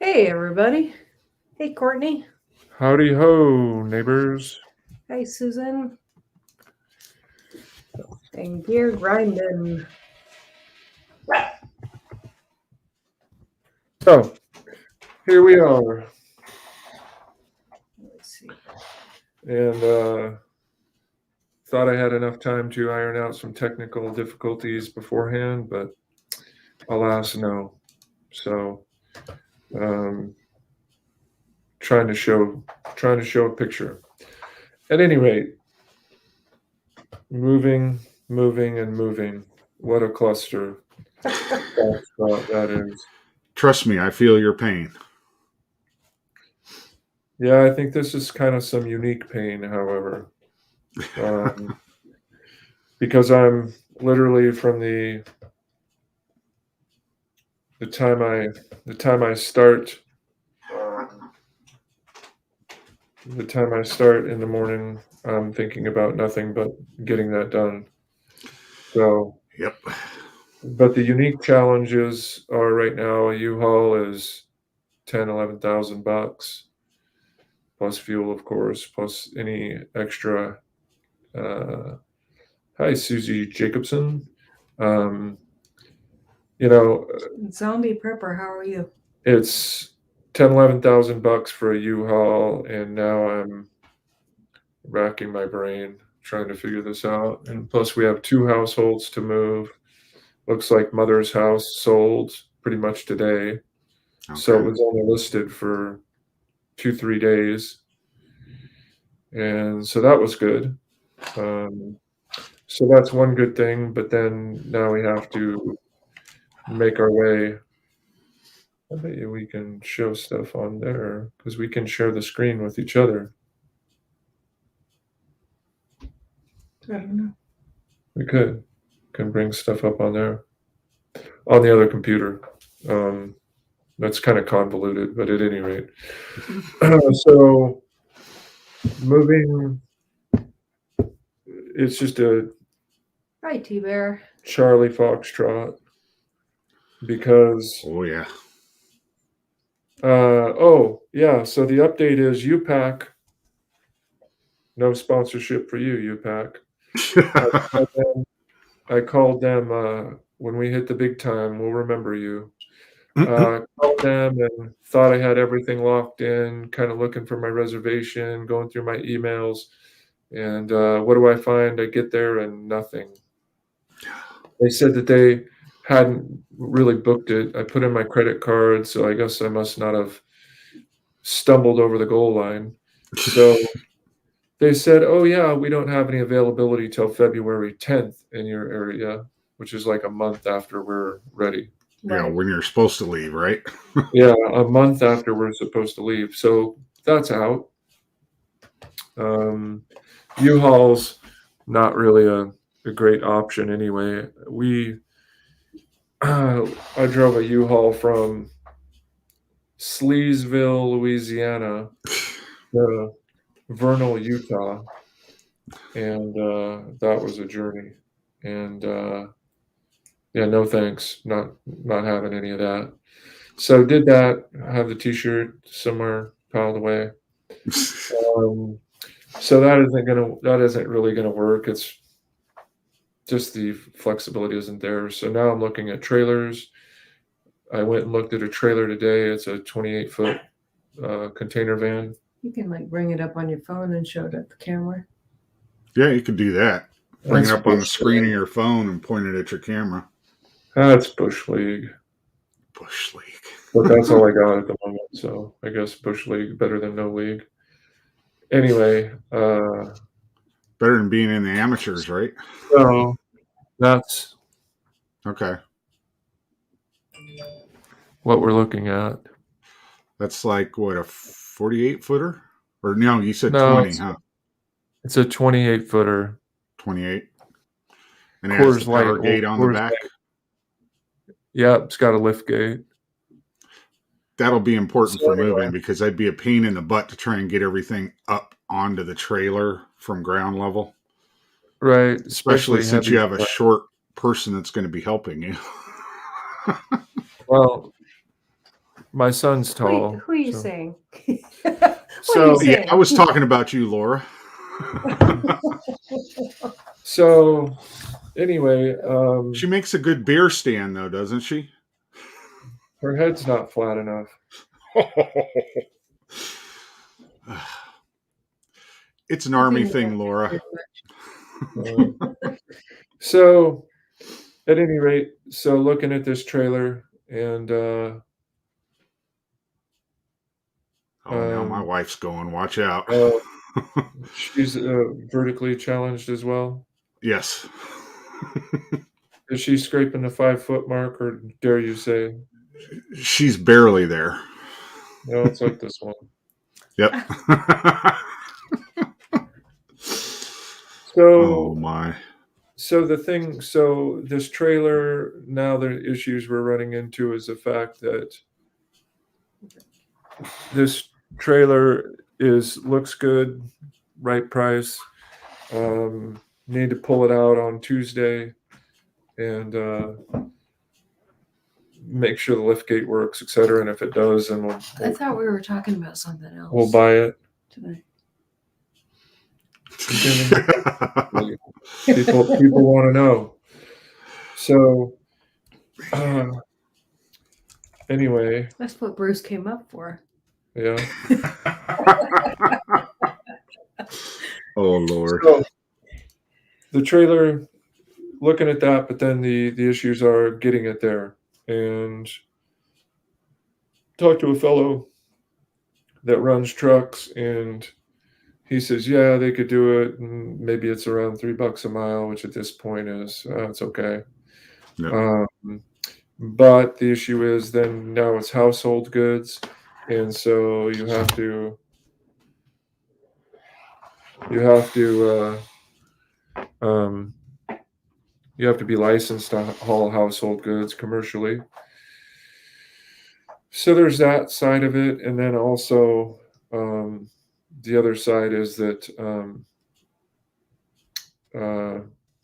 Hey, everybody. Hey, Courtney. Howdy ho, neighbors. Hey, Susan. And gear grinding. So, here we are. Let's see. And thought I had enough time to iron out some technical difficulties beforehand, but alas, no. So, um, trying to show a picture. At any rate, moving, moving, and moving. What a cluster that is. Trust me, I feel your pain. Yeah, I think this is kind of some unique pain, however, because I'm literally from the time I the time I start um, the time I start in the morning, I'm thinking about nothing but getting that done. So, Yep. but the unique challenges are right now a U-Haul is 10, 11,000 bucks plus fuel, of course, plus any extra. Uh, Hi, Susie Jacobson. Um, you know, Zombie Prepper, how are you? it's 10, 11,000 bucks for a U-Haul, and now I'm racking my brain trying to figure this out. And plus, we have two households to move. Looks like mother's house sold pretty much today. So it Okay. was only listed for 2, 3 days. And so that was good. Um, so that's one good thing. But then now we have to make our way. I bet you we can show stuff on there because we can share the screen with each other. I don't know. We can bring stuff up on there on the other computer. Um, that's kind of convoluted, but at any rate, so moving. It's just a Hi, T Bear. Charlie Foxtrot because Oh yeah. oh yeah. So the update is UPAC. No sponsorship for you, UPAC. I called them when we hit the big time. We'll remember you. Called them and thought I had everything locked in, kind of looking for my reservation, going through my emails. And what do I find? I get there and nothing. They said that they hadn't really booked it. I put in my credit card, so I guess I must not have stumbled over the goal line. So they said, "Oh yeah, we don't have any availability till February 10th in your area," which is like a month after we're ready. Yeah, when you're supposed to leave, right? Yeah, a month after we're supposed to leave. So that's out. U-Haul's not really a great option anyway. I drove a U-Haul from Sleesville, Louisiana, to Vernal, Utah, and that was a journey. And yeah, no thanks, not having any of that. So did that. I have the T-shirt somewhere piled away. Um, so that isn't really gonna work. It's just the flexibility isn't there. So now I'm looking at trailers. I went and looked at a trailer today. It's a 28-foot container van. You can bring it up on your phone and show it at the camera. Yeah, you could do that. Bring it That's up on the Bush screen of League. your phone and point it at your camera. That's Bush League. Bush League. But that's all I got at the moment. So I guess Bush League better than no league. Anyway, Better than being in the amateurs, right? so that's Okay. what we're looking at. That's like what, a 48 footer? Or no, you said No, 20, huh? it's a 28 footer. 28. And it has the Coors Light. power gate on the Coors back. Light. Yeah, it's got a lift gate. That'll be important So for anyway, moving because I'd be a pain in the butt to try and get everything up onto the trailer from ground level. right, Especially since heavy you have a stuff. short person that's going to be helping you. Well, my son's tall. Who are you so- saying? So, What are you Yeah, I was talking about you, Laura. So anyway, She makes a good beer stand, though, doesn't she? her head's not flat enough. It's an army thing, Laura. So at any rate, so looking at this trailer and Oh, now my wife's going. Watch out. she's vertically challenged as well. Yes. Is she scraping the 5-foot mark, or dare you say? She's barely there. No, it's like this one. Yep. So, oh my. so this trailer, now the issues we're running into is the fact that this trailer looks good, right price. Need to pull it out on Tuesday and make sure the lift gate works, etc. And if it does, then I thought we were talking about something else. we'll buy it. Today. People want to know. So anyway, That's what Bruce came up for. yeah. Oh Lord. So the trailer, looking at that, but then the issues are getting it there. And talked to a fellow that runs trucks, and he says, yeah, they could do it. And maybe it's around $3 a mile, which at this point is it's okay. Yep. But the issue is then now it's household goods, and so you have to be licensed to haul household goods commercially. So there's that side of it, and then also the other side is that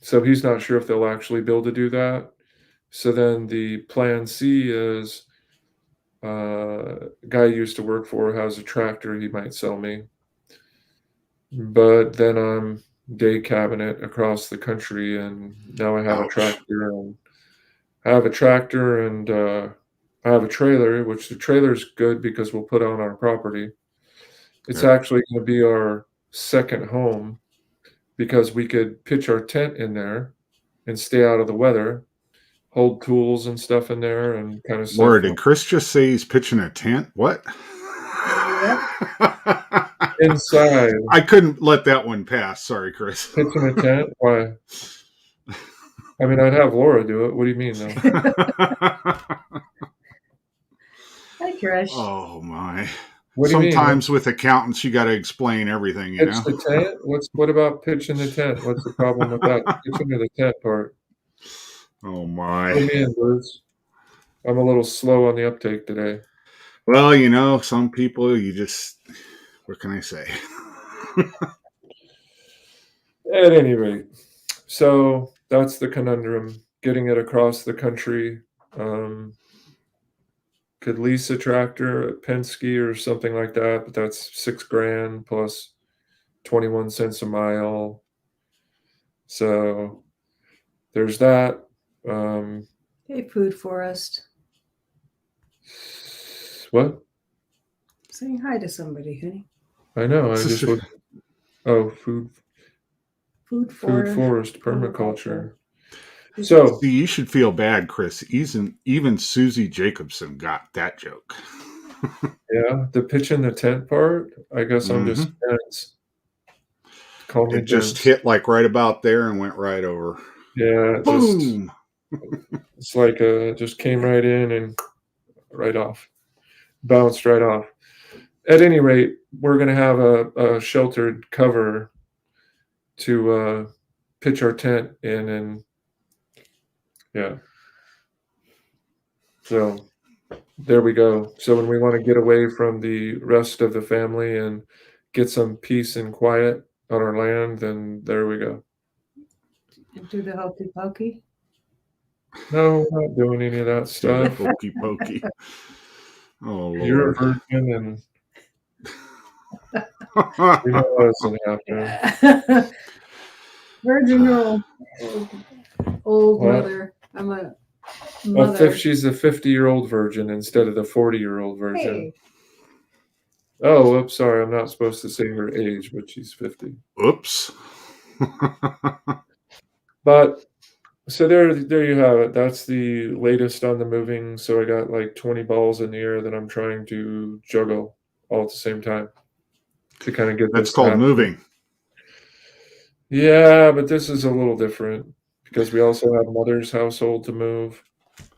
so he's not sure if they'll actually be able to do that. So then the plan C is guy I used to work for has a tractor he might sell me, but then I'm day cabinet across the country, and now I have a Ouch. tractor, and I have a tractor, and I have a trailer, which the trailer's good because we'll put it on our property. It's Yeah. actually going to be our second home because we could pitch our tent in there and stay out of the weather, hold tools and stuff in there, and kind of Laura, did Chris just say he's pitching a tent? What? inside. I couldn't let that one pass. Sorry, Chris. Pitching a tent? Why? I mean, I'd have Laura do it. What do you mean, though? Hi, Trish. Oh my. What do you mean? Sometimes with accountants, you got to explain everything, you Pitch know? the tent? What about pitching the tent? What's the problem with that? Pitching to the tent part. Oh Fill my. me in, Bruce. I'm a little slow on the uptake today. Well, you know, some people you just, what can I say? At any rate, so that's the conundrum. Getting it across the country. Could lease a tractor at Penske or something like that, but that's $6,000 plus 21 cents a mile. So there's that. Hey, Food Forest. What? Saying hi to somebody, honey. I know. I just looked. Oh, food forest permaculture. So See, you should feel bad, Chris. Even Susie Jacobson got that joke. yeah, the pitch in the tent part. I guess I'm just dense. Call me It just dense. hit like right about there and went right over. Yeah, Boom. it's like just came right in and right off, bounced right off. At any rate, we're going to have a sheltered cover to pitch our tent in, and yeah. So there we go. So when we want to get away from the rest of the family and get some peace and quiet on our land, then there we go. And do the hokey pokey. No, not doing any of that stuff. Hokey pokey. Oh You're a Lord. virgin, and you know what doesn't happen. Virginal old What? mother. I'm a Well, mother. she's a 50-year-old virgin instead of the 40-year-old virgin. Hey, Oh, whoops, sorry, I'm not supposed to say her age, but she's 50. Oops. But so there you have it. That's the latest on the moving. So I got like 20 balls in the air that I'm trying to juggle all at the same time to kind of get That's this to called happen. moving. Yeah, but this is a little different because we also have mother's household to move,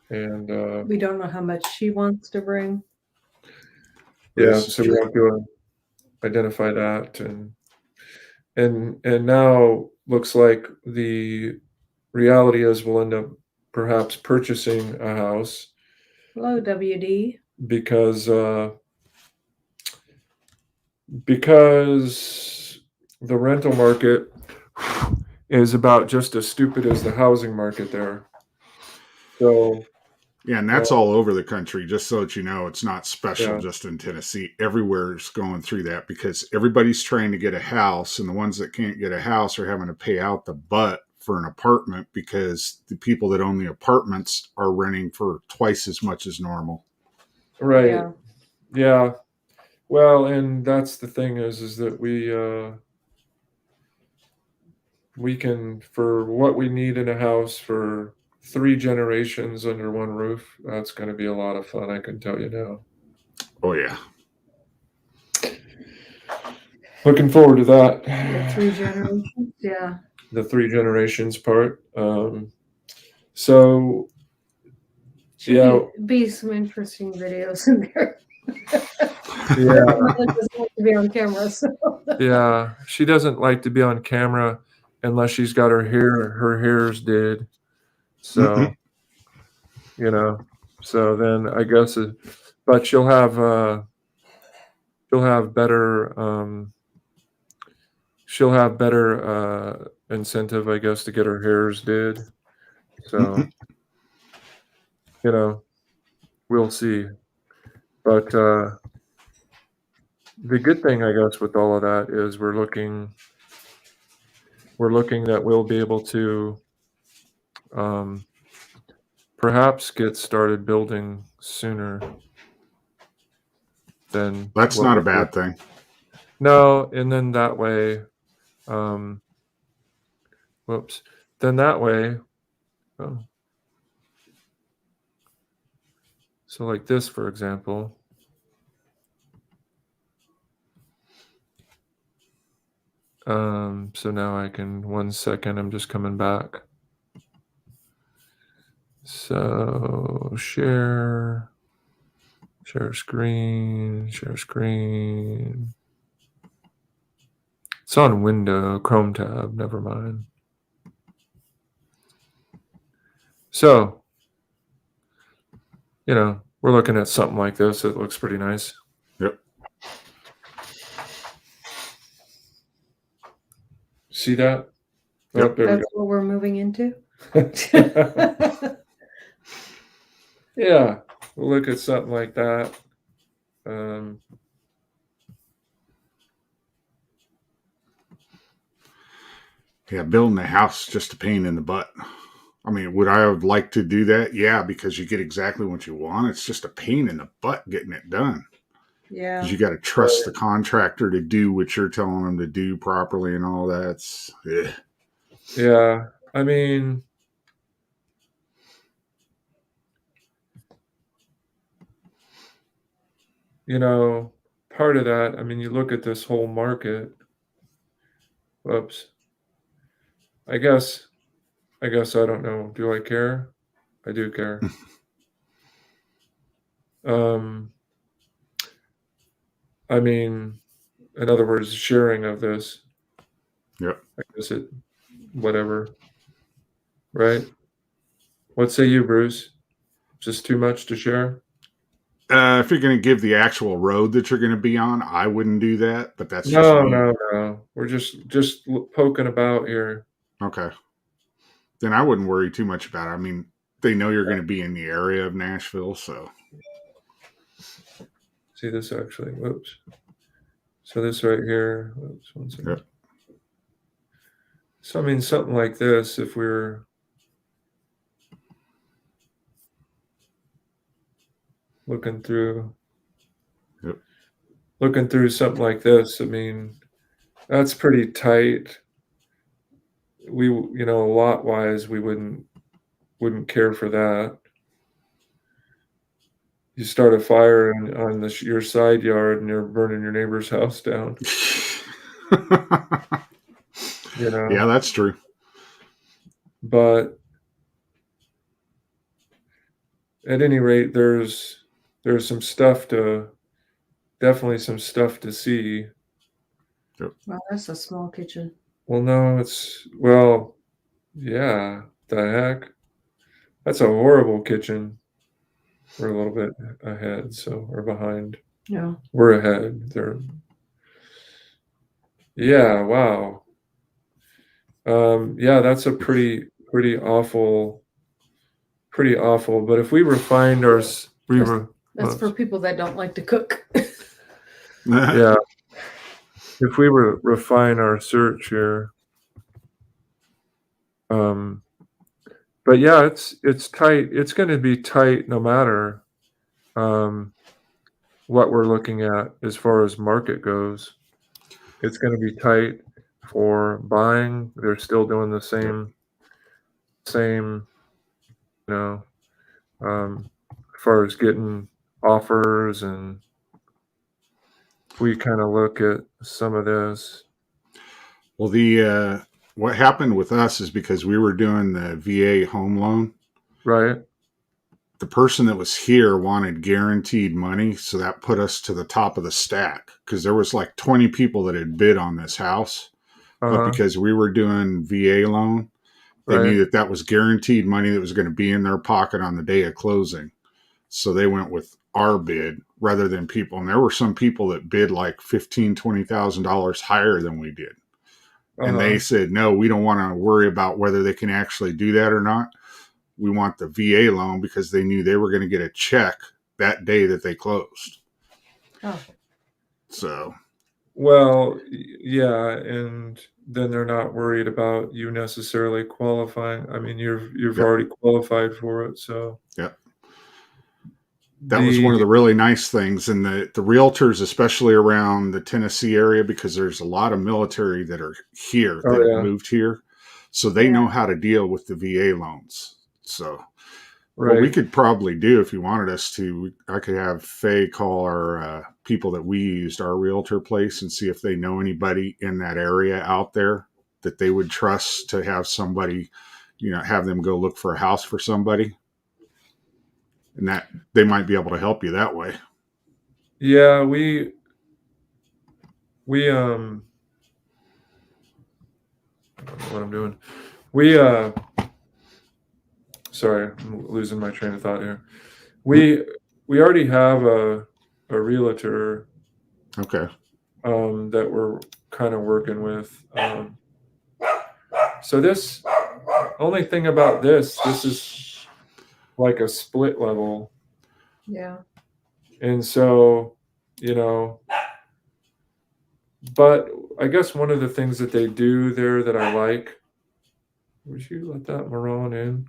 and we don't know how much she wants to bring. yeah, This is so we true. have to identify that, and now looks like the reality is we'll end up perhaps purchasing a house Hello, WD. because the rental market is about just as stupid as the housing market there. So Yeah, and that's all over the country, just so that you know. It's not special yeah, just in Tennessee. Everywhere's going through that because everybody's trying to get a house, and the ones that can't get a house are having to pay out the butt for an apartment because the people that own the apartments are renting for twice as much as normal. right. Yeah. Yeah. Well, and that's the thing is that we can, for what we need in a house for 3 generations under one roof, that's going to be a lot of fun, I can tell you now. Oh yeah. Looking forward to that. The 3 generations. Yeah. The 3 generations part. So Should yeah, be some interesting videos in there. yeah, Mother doesn't want to be on camera, so yeah. She doesn't like to be on camera unless she's got her hairs did. So, so then I guess but she'll have better incentive, I guess, to get her hairs did. So, we'll see. But the good thing, I guess, with all of that is we're looking that we'll be able to perhaps get started building sooner than That's what not we a do. bad thing. No, and then that way, um, whoops, then that way, oh, so like this, for example. So now I can, 1 second, I'm just coming back. So share screen. It's on window, Chrome tab, never mind. So, we're looking at something like this. It looks pretty nice. Yep. See that? Yep. Oh, there that's what we're moving into. we go. Yeah, we'll look at something like that. Yeah, building a house is just a pain in the butt. I mean, would I have liked to do that? Yeah, because you get exactly what you want. It's just a pain in the butt getting it done. Yeah. Because you got to trust the contractor to do what you're telling them to do properly and all that. Yeah, I mean, part of that, I mean, you look at this whole market. Whoops. I guess I don't know. Do I care? I do care. I mean, in other words, sharing of this. Yep. I guess whatever. Right? What say you, Bruce? Just too much to share? If you're going to give the actual road that you're going to be on, I wouldn't do that. But that's just No, me. no. We're just poking about here. Okay. Then I wouldn't worry too much about it. I mean, they know you're going to be in the area of Nashville, so. see this actually. Whoops. So this right here. Whoops, one second. Yep. So I mean, something like this, if we're looking through, Yep. looking through something like this, I mean, that's pretty tight. We, you know, lot wise, we wouldn't care for that. You start a fire on your side yard and you're burning your neighbor's house down. You know. Yeah, that's true. But at any rate, there's some stuff definitely some stuff to see. Wow, that's a small kitchen. Well, no, yeah, the heck? That's a horrible kitchen. We're a little bit ahead, so we're behind. Yeah. We're ahead. Yeah, wow. Yeah, that's a pretty awful. But if we refined our, That's for people that don't like to cook. yeah. If we refine our search here, but yeah, it's tight. It's going to be tight no matter what we're looking at as far as market goes. It's going to be tight for buying. They're still doing the same, you know, as far as getting offers, and we kind of look at some of this. Well, the what happened with us is because we were doing the VA home loan. Right. The person that was here wanted guaranteed money, so that put us to the top of the stack because there was like 20 people that had bid on this house. But because we were doing VA loan, they knew that was guaranteed money that was going to be in their pocket on the day of closing. So they went with our bid rather than people. And there were some people that bid like $15,000, $20,000 higher than we did. And they said, no, we don't want to worry about whether they can actually do that or not. We want the VA loan because they knew they were going to get a check that day that they closed. Oh. So. Well, yeah, and then they're not worried about you necessarily qualifying. I mean, you've already qualified for it, so. Yeah. That was one of the really nice things. And the realtors, especially around the Tennessee area, because there's a lot of military that are here, that have moved here. So they know how to deal with the VA loans. So what we could probably do, if you wanted us to, I could have Faye call our people that we used, our realtor place, and see if they know anybody in that area out there that they would trust to have somebody, you know, have them go look for a house for somebody. And that they might be able to help you that way. Yeah, we I don't know what I'm doing. Sorry, I'm losing my train of thought here. We already have a realtor. Okay. That we're kind of working with. So this only thing about this is like a split level. Yeah. And so, you know, but I guess one of the things that they do there that I like, would you let that Moran in?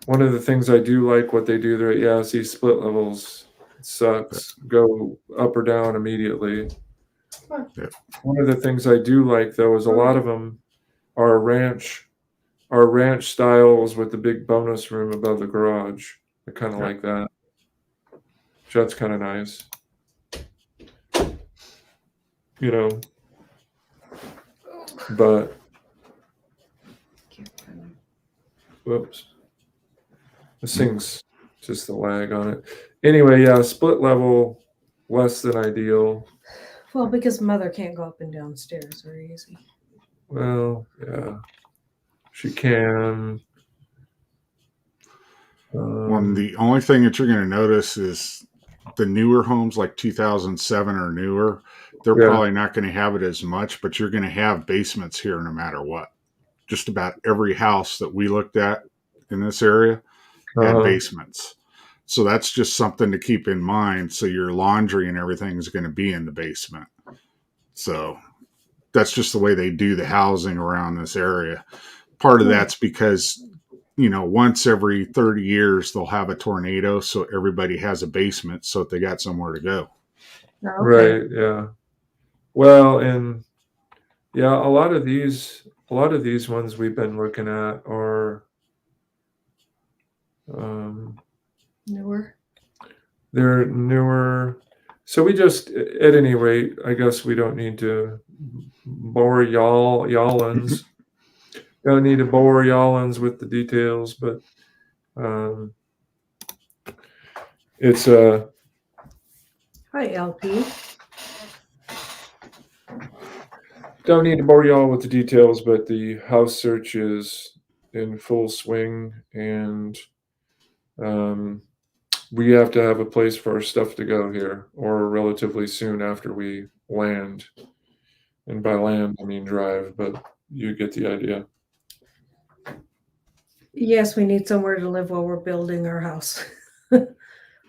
One of the things I do like what they do there, yeah, see split levels sucks. Go up or down immediately. Yeah. One of the things I do like though is a lot of them are ranch styles with the big bonus room above the garage. I kind of like that. So that's kind of nice. You know, but whoops. This thing's just the lag on it. Anyway, yeah, split level, less than ideal. Well, because mother can't go up and down stairs very easy. Well, yeah, she can. Well, the only thing that you're going to notice is the newer homes, like 2007 or newer, they're probably not going to have it as much, but you're going to have basements here no matter what. Just about every house that we looked at in this area had basements. So that's just something to keep in mind. So your laundry and everything is going to be in the basement. So that's just the way they do the housing around this area. Part of that's because, once every 30 years, they'll have a tornado. So everybody has a basement so that they got somewhere to go. Oh, okay. Right. Yeah. Well, and yeah, a lot of these ones we've been looking at are, Newer. they're newer. So we just, at any rate, I guess we don't need to bore y'allins. Don't need to bore y'allins with the details, but it's Hi, LP. don't need to bore y'all with the details, but the house search is in full swing, and we have to have a place for our stuff to go here, or relatively soon after we land. And by land, I mean drive, but you get the idea. Yes, we need somewhere to live while we're building our house.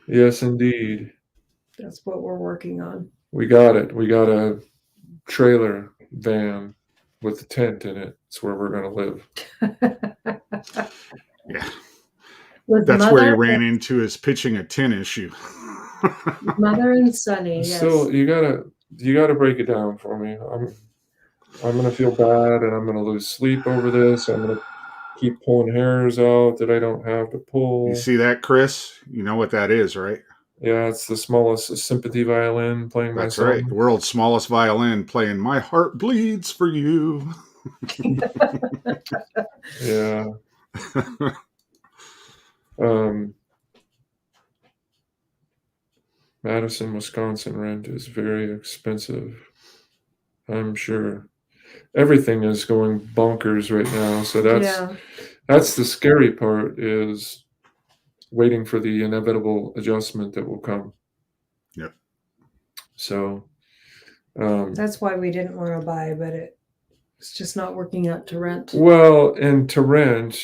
Yes, indeed. That's what we're working on. We got it. We got a trailer van with a tent in it. It's where we're going to live. Yeah. With That's mother, where he ran into his pitching a tin issue. Mother and Sonny. Yes. Still, you gotta break it down for me. I'm gonna feel bad, and I'm gonna lose sleep over this. I'm gonna keep pulling hairs out that I don't have to pull. You see that, Chris? You know what that is, right? Yeah, it's the smallest sympathy violin playing my That's song. right. The world's smallest violin playing My Heart Bleeds for You. Yeah. Madison, Wisconsin rent is very expensive. I'm sure. Everything is going bonkers right now. So that's the scary part, is waiting for the inevitable adjustment that will come. Yep. So That's why we didn't want to buy, but it's just not working out to rent. well, and to rent,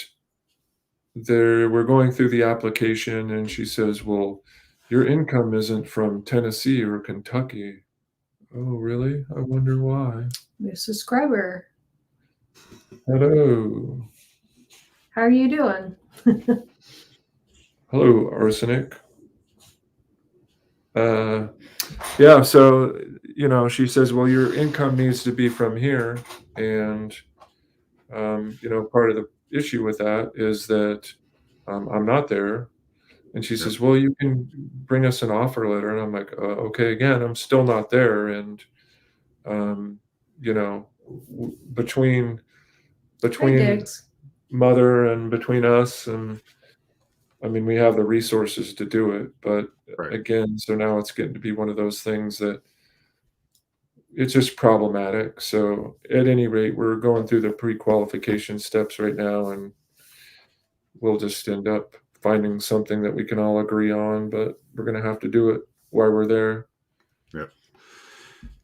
we're going through the application, and she says, well, your income isn't from Tennessee or Kentucky. Oh, really? I wonder why. New subscriber. Hello. How are you doing? Hello, Arsenic. Yeah, so, she says, well, your income needs to be from here. And, part of the issue with that is that I'm not there. And she says, well, you can bring us an offer letter. And I'm like, okay, again, I'm still not there. And, between Hey, Diggs. Mother and between us, and I mean, we have the resources to do it, but Right. again, so now it's getting to be one of those things that it's just problematic. So at any rate, we're going through the pre-qualification steps right now, and we'll just end up finding something that we can all agree on, but we're going to have to do it while we're there. Yep.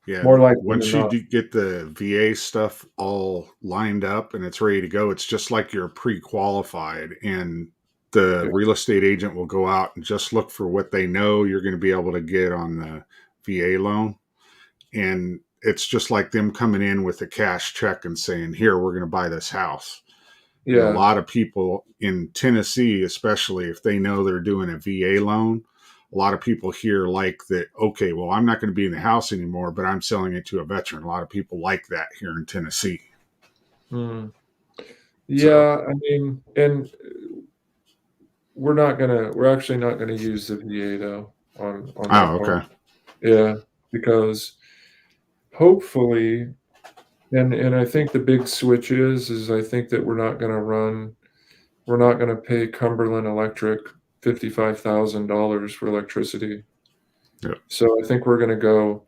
Yeah. More likely Once than you not. do get the VA stuff all lined up and it's ready to go, it's just like you're pre-qualified, and the real estate agent will go out and just look for what they know you're going to be able to get on the VA loan. And it's just like them coming in with a cash check and saying, here, we're going to buy this house. And Yeah. a lot of people in Tennessee, especially if they know they're doing a VA loan, a lot of people here like that, okay, well, I'm not going to be in the house anymore, but I'm selling it to a veteran. A lot of people like that here in Tennessee. Yeah, I mean, and we're actually not gonna use the VA though on that Oh, part. okay. Yeah, because hopefully, and I think the big switch is I think that we're not gonna pay Cumberland Electric $55,000 for electricity. Yep. So I think we're gonna go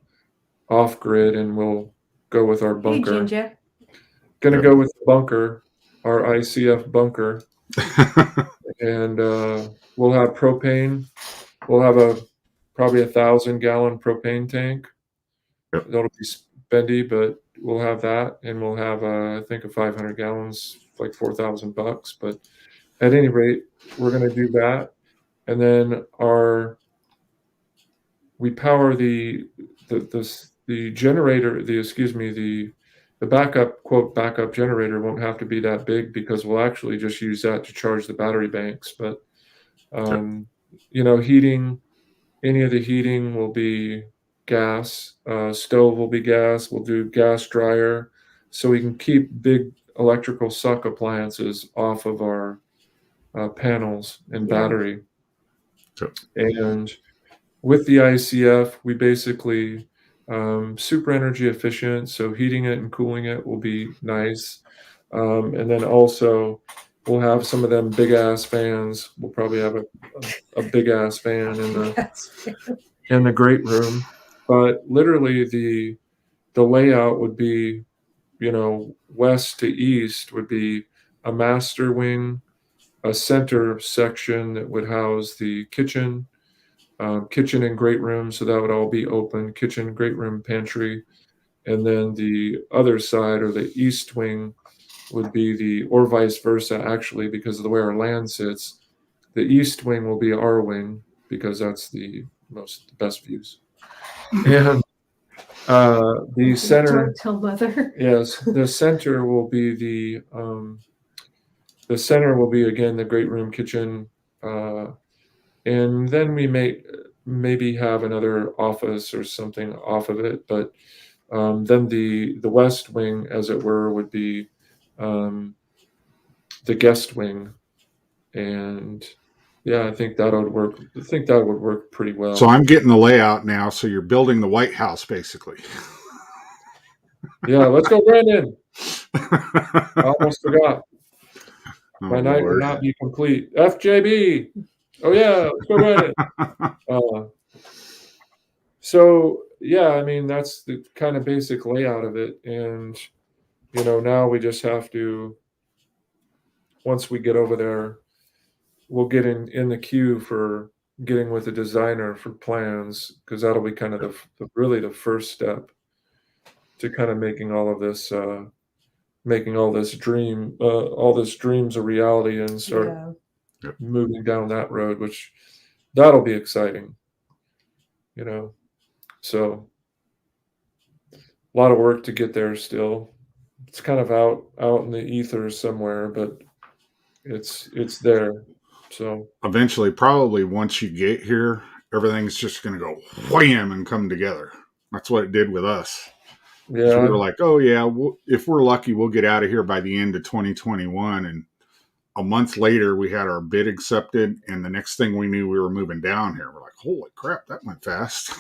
off grid, and we'll go with our Hey, bunker. Ginger. Gonna Yep. go with the bunker, our ICF bunker, and we'll have propane. We'll have probably 1,000-gallon propane tank. Yep. That'll be spendy, but we'll have that, and we'll have I think 500 gallons, like $4,000. But at any rate, we're gonna do that, and then we power the generator, the backup generator won't have to be that big because we'll actually just use that to charge the battery banks. But any of the heating will be gas. Stove will be gas. We'll do gas dryer, so we can keep big electrical suck appliances off of our panels and Yeah. battery. Sure. And with the ICF, we basically super energy efficient, so heating it and cooling it will be nice. And then also we'll have some of them big ass fans. We'll probably have a big ass fan in the great room. But literally the layout would be, west to east would be a master wing, a center section that would house the kitchen and great room, so that would all be open, kitchen, great room, pantry. And then the other side, or the east wing, would be or vice versa, actually, because of the way our land sits. The east wing will be our wing, because that's the best views. And the center, Don't tell mother. yes, the center will be again the great room, kitchen, and then we may maybe have another office or something off of it. But then the west wing, as it were, would be the guest wing. And yeah, I think that would work. I think that would work pretty well. So I'm getting the layout now. So you're building the White House, basically. Yeah, let's go, Brandon. I almost forgot. Oh, My night Lord. would not be complete. FJB. Oh yeah, let's go, Brandon. So yeah, I mean, that's the kind of basic layout of it. And now we just have to, once we get over there, we'll get in the queue for getting with the designer for plans, because that'll be kind of really the first step to kind of making all this dreams a reality, and start moving down that road, which that'll be exciting. So a lot of work to get there still. It's kind of out in the ether somewhere, but it's there. So Eventually, probably once you get here, everything's just going to go wham and come together. That's what it did with us. yeah, So we were like, oh yeah, if we're lucky, we'll get out of here by the end of 2021. And a month later, we had our bid accepted, and the next thing we knew, we were moving down here. We're like, holy crap, that went fast.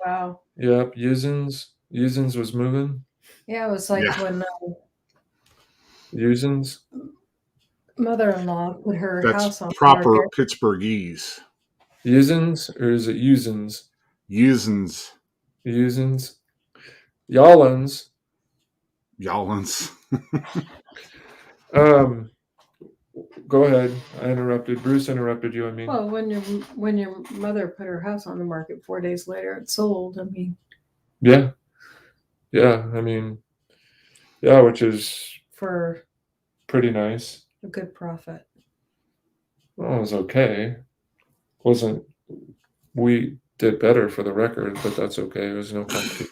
Wow. Yep, Usins was moving. Yeah, it was like when Usins. mother-in-law put her That's house on proper market. Pittsburghese. Usins, or is it Usins? Usins. Usins. Y'allins. Y'allins. Go ahead. I interrupted. Bruce interrupted you. I mean, Well, when your mother put her house on the market 4 days later, it sold. I mean, yeah. I mean, yeah, which is for pretty nice. a good profit. Well, it was okay. We did better, for the record, but that's okay. It was no competition.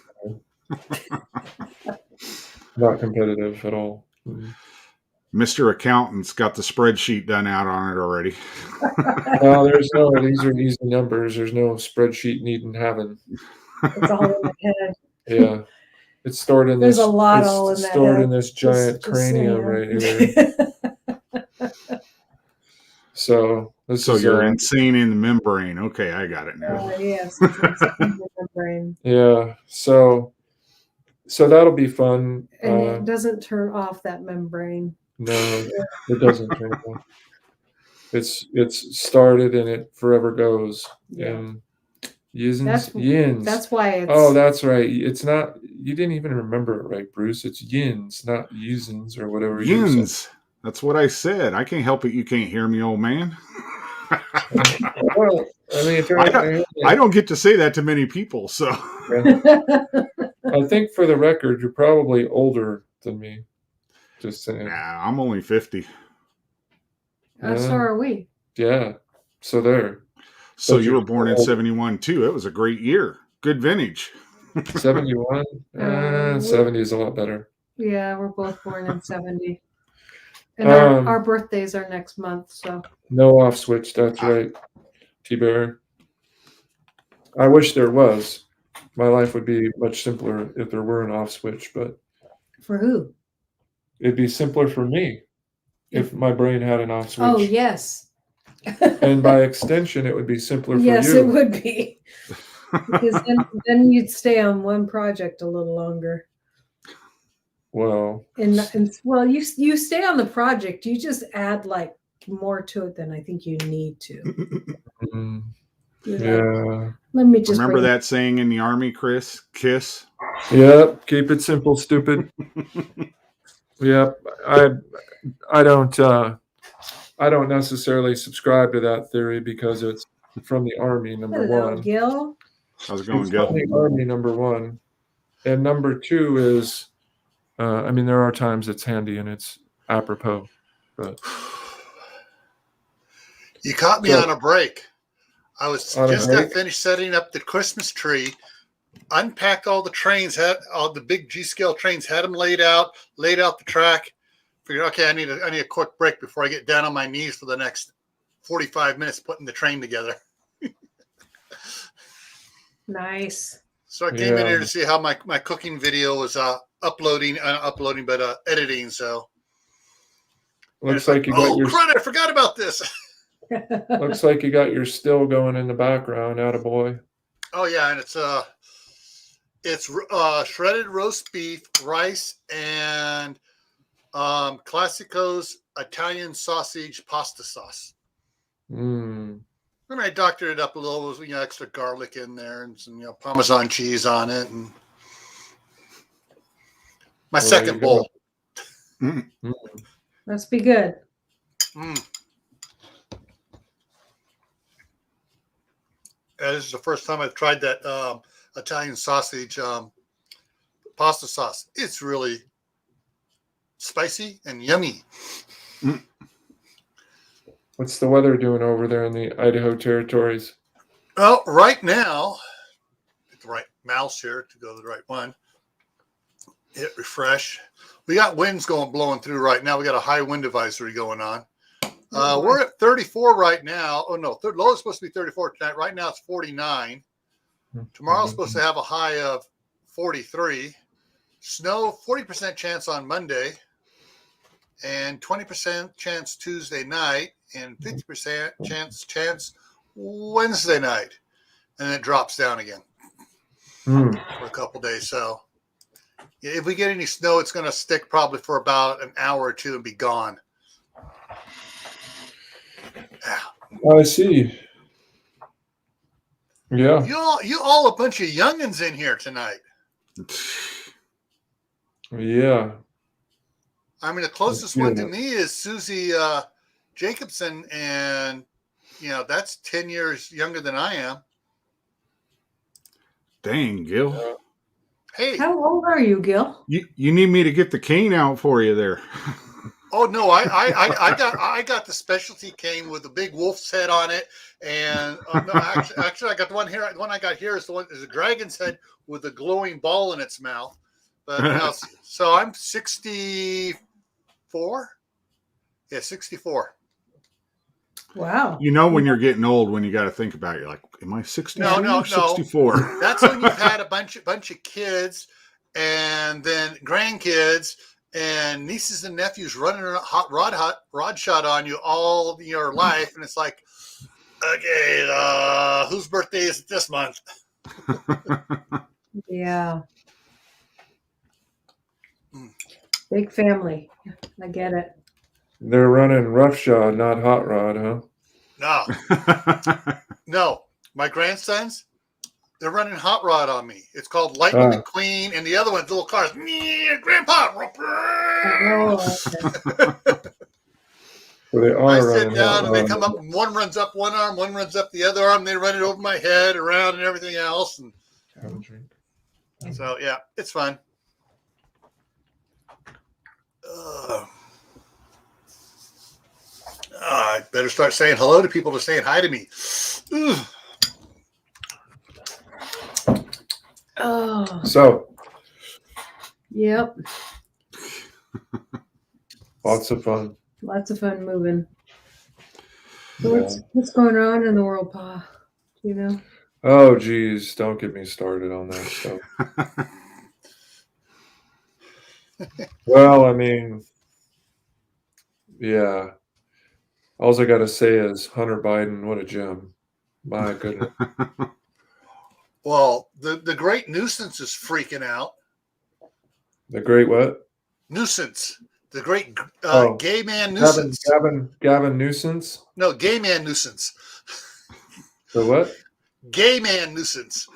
Not competitive at all. Mr. Accountant's got the spreadsheet done out on it already. No, these are easy numbers. There's no spreadsheet needing having. It's all in the head. Yeah. It's stored in There's this. a lot it's all in that stored head. in this giant cranium right here. So this So is you're insane in the membrane. Okay, I got it now. Yes, it's in the brain. yeah. So that'll be fun. And it doesn't turn off that membrane. No, it doesn't turn on. It's started and it forever goes. Yeah. And Yins. That's why it's. Oh, that's right. It's not. You didn't even remember it right, Bruce. It's Yins, not Yuzins or whatever. Yins. That's what I said. I can't help it. You can't hear me, old man. Well, I mean, I don't get to say that to many people. So I think, for the record, you're probably older than me. Just saying. nah, I'm only 50. So are we. Yeah. So there. So But you you're were born in still 71 too. It was a great year. Good vintage. 71. 70 is a lot better. Yeah, we're both born in 70. And our Um, birthdays are next month, so no off switch. That's right, T-Bear. I wish there was. My life would be much simpler if there were an off switch, but for who? it'd be simpler for me if my brain had an off switch. Oh, yes. And by extension, it would be simpler for Yes, you. it would be. Because then you'd stay on one project a little longer. Well, And well, you stay on the project. You just add like more to it than I think you need to. mm, You're like, yeah. let me just Remember bring- that saying in the Army, Chris? Kiss. Yep. Keep it simple, stupid. Yep. I don't necessarily subscribe to that theory because it's from the Army, number Hello, one. Gil. How's it going, It's Gil? from the Army, number one. And number two is, I mean, there are times it's handy and it's apropos, but You caught me So- on a break. I was On a just got break? finished setting up the Christmas tree, unpacked all the trains, had all the big G-scale trains, had them laid out the track. Figured, okay, I need a quick break before I get down on my knees for the next 45 minutes putting the train together. Nice. So I came in Yeah. here to see how my cooking video was editing. So looks it's like you got oh your crud, I forgot about this. looks like you got your still going in the background. Attaboy. Oh yeah, and it's shredded roast beef, rice, and Classico's Italian sausage pasta sauce. Mm. And I doctored it up a little with extra garlic in there and some Parmesan cheese on it, and my Well, second there you bowl. Must be good. Mm. Yeah, this is the first time I've tried that Italian sausage pasta sauce. It's really spicy and yummy. What's the weather doing over there in the Idaho territories? Well, right now, get the right mouse here to go to the right one. Hit refresh. We got winds blowing through right now. We got a high wind advisory going on. We're at 34 right now. Oh no, low is supposed to be 34 tonight. Right now it's 49. Tomorrow's supposed to have a high of 43. Snow, 40% chance on Monday, and 20% chance Tuesday night, and 50% chance Wednesday night, and then it drops down again Mm. for a couple days. So if we get any snow, it's going to stick probably for about an hour or two and be gone. Yeah. I see. Yeah. You all a bunch of youngins in here tonight. Yeah. I mean, the closest one to me is Susie Jacobson, and that's 10 years younger than I am. Dang, Gil. Hey, How old are you, Gil? You need me to get the cane out for you there. oh no, I got the specialty cane with the big wolf's head on it, and no, actually I got the one here. The one I got here is a dragon's head with a glowing ball in its mouth. But so I'm 64. Yeah, 64. Wow. You know when you're getting old, when you got to think about it, you're like, am I 63 No. or 64? That's when you've had a bunch of kids, and then grandkids, and nieces and nephews running a hot rod shot on you all your life, and it's like, okay, whose birthday is it this month? Yeah. Big family. I get it. They're running roughshod, not hot rod, huh? No. My grandsons, they're running hot rod on me. It's called Lightning McQueen, and the other one's little cars. Grandpa. Oh, okay. So they I are sit running down hot and they rod. come up, and one runs up one arm, one runs up the other arm. They run it over my head, around, and everything else. And Have a drink. so, yeah, it's fun. I better start saying hello to people to saying hi to me. Ugh. Oh, So yep. lots of fun. Lots of fun moving. So what's going on in the world, Pa? Do you know? Oh, geez, don't get me started on that stuff. Well, I mean, yeah. All I got to say is Hunter Biden, what a gem. My goodness. Well, the great nuisance is freaking out. The great what? Nuisance. The great Oh, gay man Gavin, nuisance. Gavin Nuisance? No, gay man nuisance. The what? Gay man nuisance.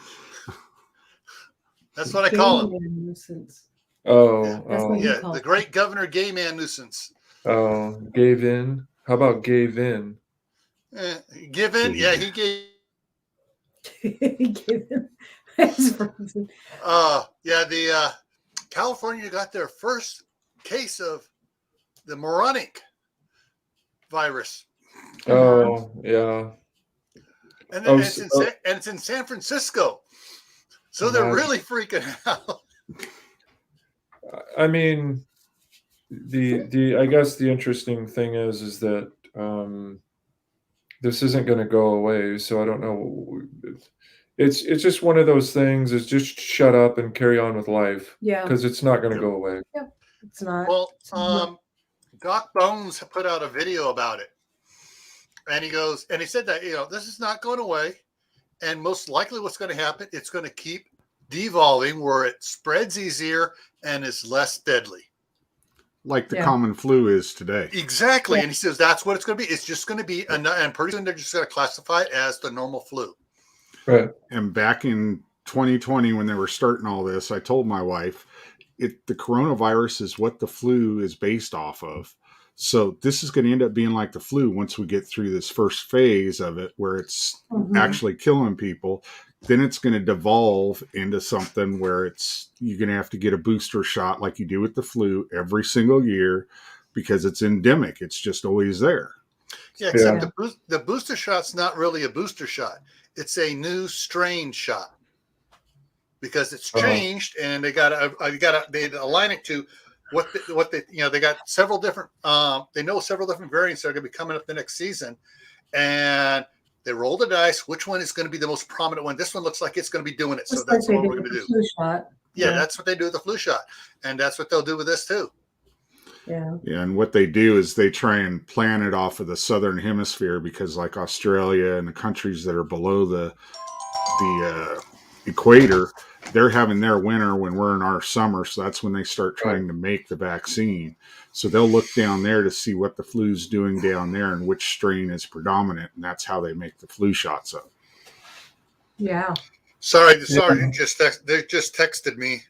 That's what I call him. Gay man nuisance. Oh, That's what he Yeah, called the great governor gay man nuisance. oh, gave in. How about gave in? Give in. Yeah, he gave. He gave him his friends. Yeah, the California got their first case of the moronic virus, Oh, yeah. and, Oh, it's in San Francisco, so they're Imagine. really freaking out. I mean, I guess the interesting thing is that this isn't going to go away. So I don't know. It's just one of those things. Is just shut up and carry on with life Yeah, because it's not going to go away. it's not. Well, Doc Bones put out a video about it, and he said that this is not going away, and most likely what's going to happen, it's going to keep devolving where it spreads easier and is less deadly. Like the Yeah. common flu is today. Exactly. Yeah. And he says that's what it's going to be. It's just going to be, and pretty soon they're just going to classify it as the normal flu. Right. And back in 2020, when they were starting all this, I told my wife, the coronavirus is what the flu is based off of. So this is going to end up being like the flu once we get through this first phase of it, where it's Mhm. actually killing people. Then it's going to devolve into something where you're going to have to get a booster shot like you do with the flu every single year because it's endemic. It's just always there. Yeah, except the booster shot's not really a booster shot. It's a new strain shot because it's changed, and they they align it to what they got several different they know several different variants that are going to be coming up the next season, and they roll the dice. Which one is going to be the most prominent one? This one looks like it's going to be doing it, so Just that's like what they we're did going to with do. the flu shot. Yeah, that's what they do with the flu shot, and that's what they'll do with this too. Yeah. Yeah, and what they do is they try and plan it off of the southern hemisphere because, like Australia and the countries that are below the equator, they're having their winter when we're in our summer. So that's when they start trying to make the vaccine. So they'll look down there to see what the flu's doing down there and which strain is predominant, and that's how they make the flu shots up. Yeah. Sorry, the sergeant they just texted me.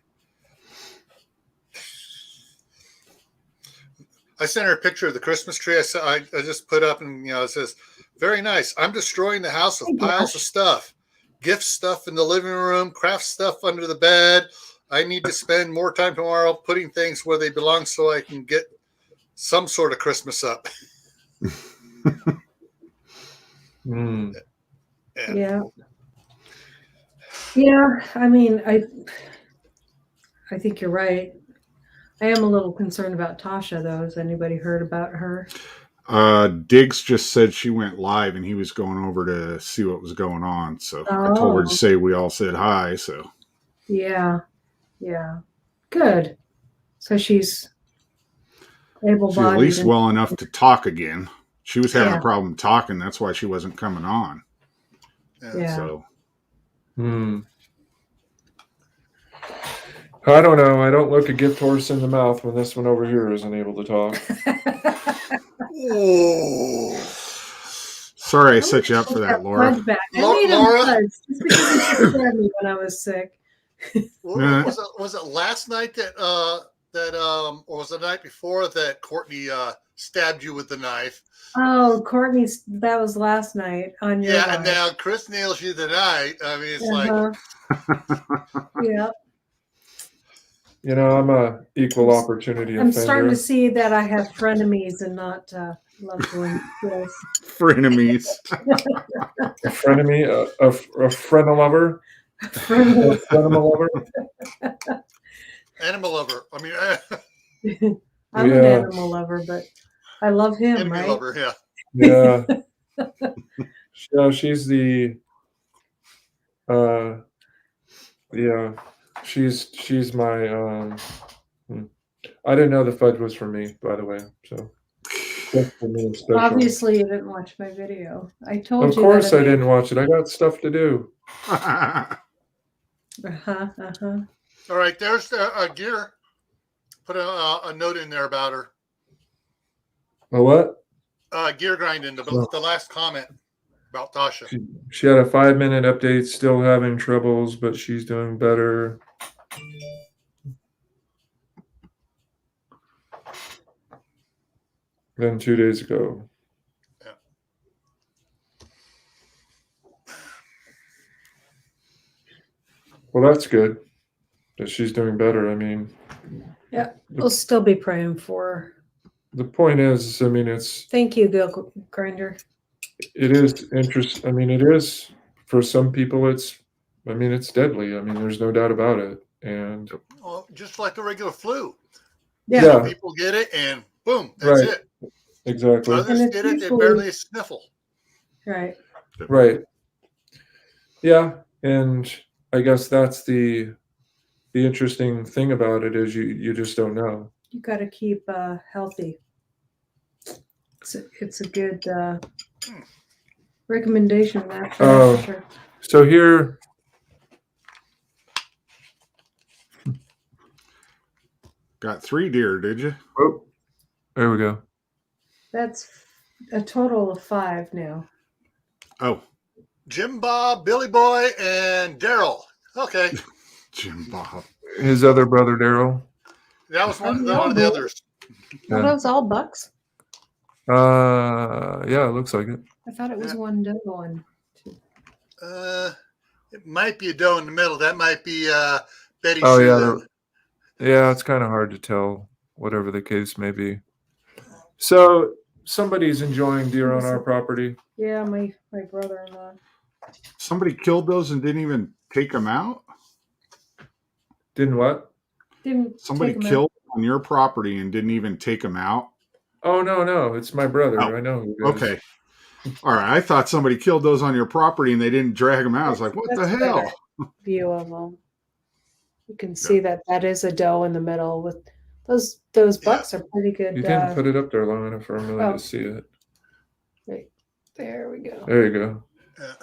I sent her a picture of the Christmas tree. I just put up, and it says, "Very nice. I'm destroying the house with piles of stuff, gift stuff in the living room, craft stuff under the bed. I need to spend more time tomorrow putting things where they belong so I can get some sort of Christmas up." Mm. Yeah. Yeah. I mean, I think you're right. I am a little concerned about Tasha, though. Has anybody heard about her? Diggs just said she went live and he was going over to see what was going on. So I told her to say we all said hi. So yeah. Good. So she's able-bodied. She's at least well enough to talk again. She was having Yeah. a problem talking. That's why she wasn't coming on. Yeah. So I don't know. I don't look a gift horse in the mouth when this one over here isn't able to talk. Oh, sorry I set you up for that, Laura. I made Laura? him fudge just because he took care of me when I was sick. was it last night that or was it the night before that Courtney stabbed you with the knife? Oh, Courtney, that was last night on your Yeah, live. and now Chris nails you tonight. I mean, it's like, Yeah. You know, I'm a equal opportunity I'm starting to offender. see that I have frenemies and not loved ones. Yes. Frenemies. A frenemy, a frenelover, a Frenemies. frenelover. Animal lover. I mean, I'm an Yeah. animal lover, but I love him, enemy right? lover. Yeah. Yeah. So she's the, yeah, she's my, I didn't know the fudge was for me, by the way. So just for me, special. Obviously, you didn't watch my video. I told Of you. course, that I didn't watch it. I got stuff to do. Uh-huh. All right. There's a gear. Put a note in there about her. A what? Gear grinding. The last comment about Tasha. She had a 5-minute update, still having troubles, but she's doing better. Than 2 days ago. Yeah. Well, that's good that she's doing better. I mean, Yeah, we'll still be praying for her. the point is, I mean, it's Thank you, Bill Grinder. it is interest. I mean, it is for some people. It's deadly. I mean, there's no doubt about it. And Well, just like the regular flu. Yeah. Yeah. People get it and boom, that's Right. it. exactly, Others And it's get it, they usually- barely sniffle. Right. right. Yeah, and I guess that's the interesting thing about it is you just don't know. You got to keep healthy. It's a good recommendation. That's Oh. for sure. So here, Got 3 deer, did you? oh, there we go. That's a total of 5 now. Oh, Jim Bob, Billy Boy, and Daryl. Okay. Jim Bob. His other brother Daryl. That was one of Oh, the no. others. Are Yeah. those all bucks? Yeah, it looks like it. I thought it was Yeah. one doe one. It might be a doe in the middle. That might be Betty Oh, Sue yeah, then. Yeah, it's kind of hard to tell, whatever the case may be. So somebody's enjoying deer on our property. Yeah, my brother-in-law. Somebody killed those and didn't even take them out? Didn't what? Didn't Somebody take 'em out. killed on your property and didn't even take them out? Oh no, it's my brother. Oh, I know who it is. Okay. All right. I thought somebody killed those on your property and they didn't drag them out. I was like, what the That's hell? better view of them. You can see that is a doe in the middle with those bucks are pretty good. You didn't put it up there long enough for Emily Oh. to see it. There we go. There you go. Yeah.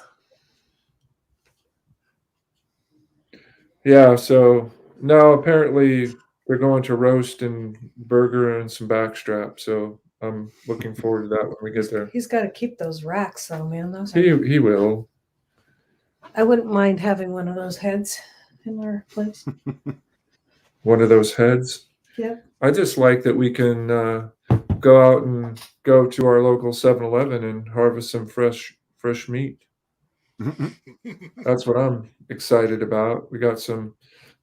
Yeah, so no, apparently they're going to roast and burger and some backstrap. So I'm looking forward to that when we get there. He's got to keep those racks though, man. Those He are, will. I wouldn't mind having one of those heads in our place. One of those heads. Yep. I just like that we can go out and go to our local 7-Eleven and harvest some fresh meat. That's what I'm excited about. We got some.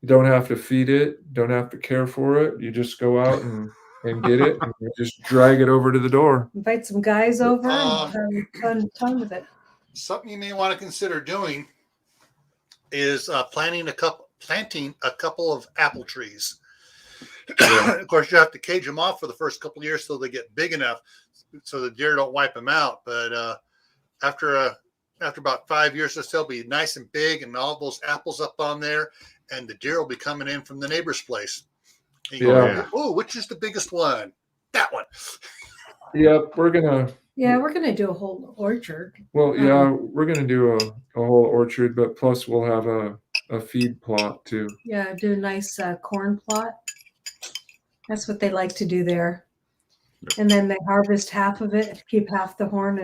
You don't have to feed it. Don't have to care for it. You just go out and get it, and you just drag it over to the door. Invite some guys over and have fun with it. Something you may want to consider doing is planting a couple of apple trees. Of course, you have to cage them off for the first couple of years so they get big enough so the deer don't wipe them out. But after about 5 years or so, they'll be nice and big and all those apples up on there, and the deer will be coming in from the neighbor's place. And you Yeah. go, oh, which is the biggest one? That one. Yep, we're gonna. Yeah, we're gonna do a whole orchard. Well, yeah, we're gonna do a whole orchard, but plus we'll have a feed plot too. Yeah, do a nice corn plot. That's what they like to do there. And then they harvest half of it, keep half the horn,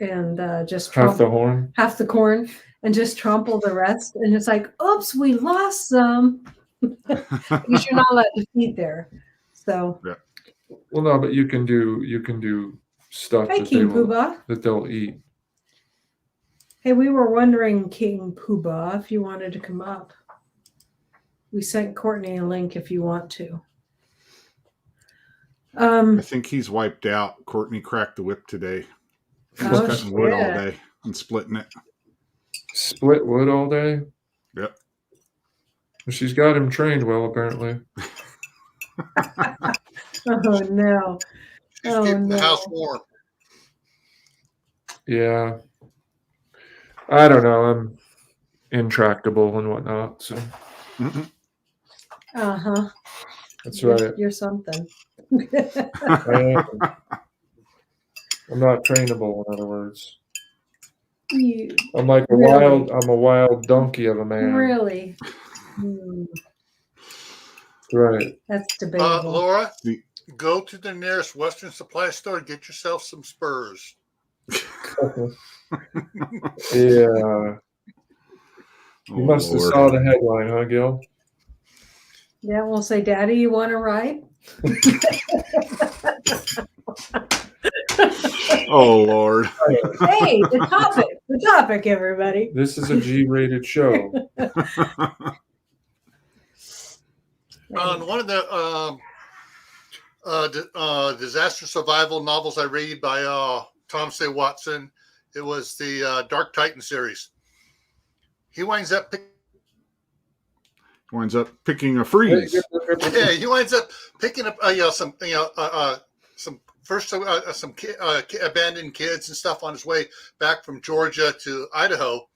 and just Half the trample horn. half the corn, and just trample the rest. And it's like, oops, we lost some. Because you're not allowed to feed there. So, Well, no, but you can do stuff hey, King Poobah. that they'll eat. Hey, we were wondering, King Poobah, if you wanted to come up. We sent Courtney a link if you want to. I think he's wiped out. Courtney cracked the whip today. He's Oh, cutting wood all shit. day and splitting it. Split wood all day. Yep. She's got him trained well, apparently. Oh no. She's Oh, keeping the no. house warm. Yeah. I don't know. I'm intractable and whatnot. So Mhm. Uh-huh. that's right. You're something. I am. I'm not trainable, in other words. You I'm like Really? I'm a wild donkey of a man. really? Hmm, Right. that's debatable. Laura, The- go to the nearest Western supply store and get yourself some spurs. Yeah. Oh, You must have Lord. saw the headline, huh, Gil? Yeah, we'll say, Daddy, you want to ride? Oh, Lord. Hey, the topic, everybody. This is a G-rated show. On one of the disaster survival novels I read by Tom C. Watson, it was the Dark Titan series. He winds up picking a freeze. he winds up picking up some abandoned kids and stuff on his way back from Georgia to Idaho,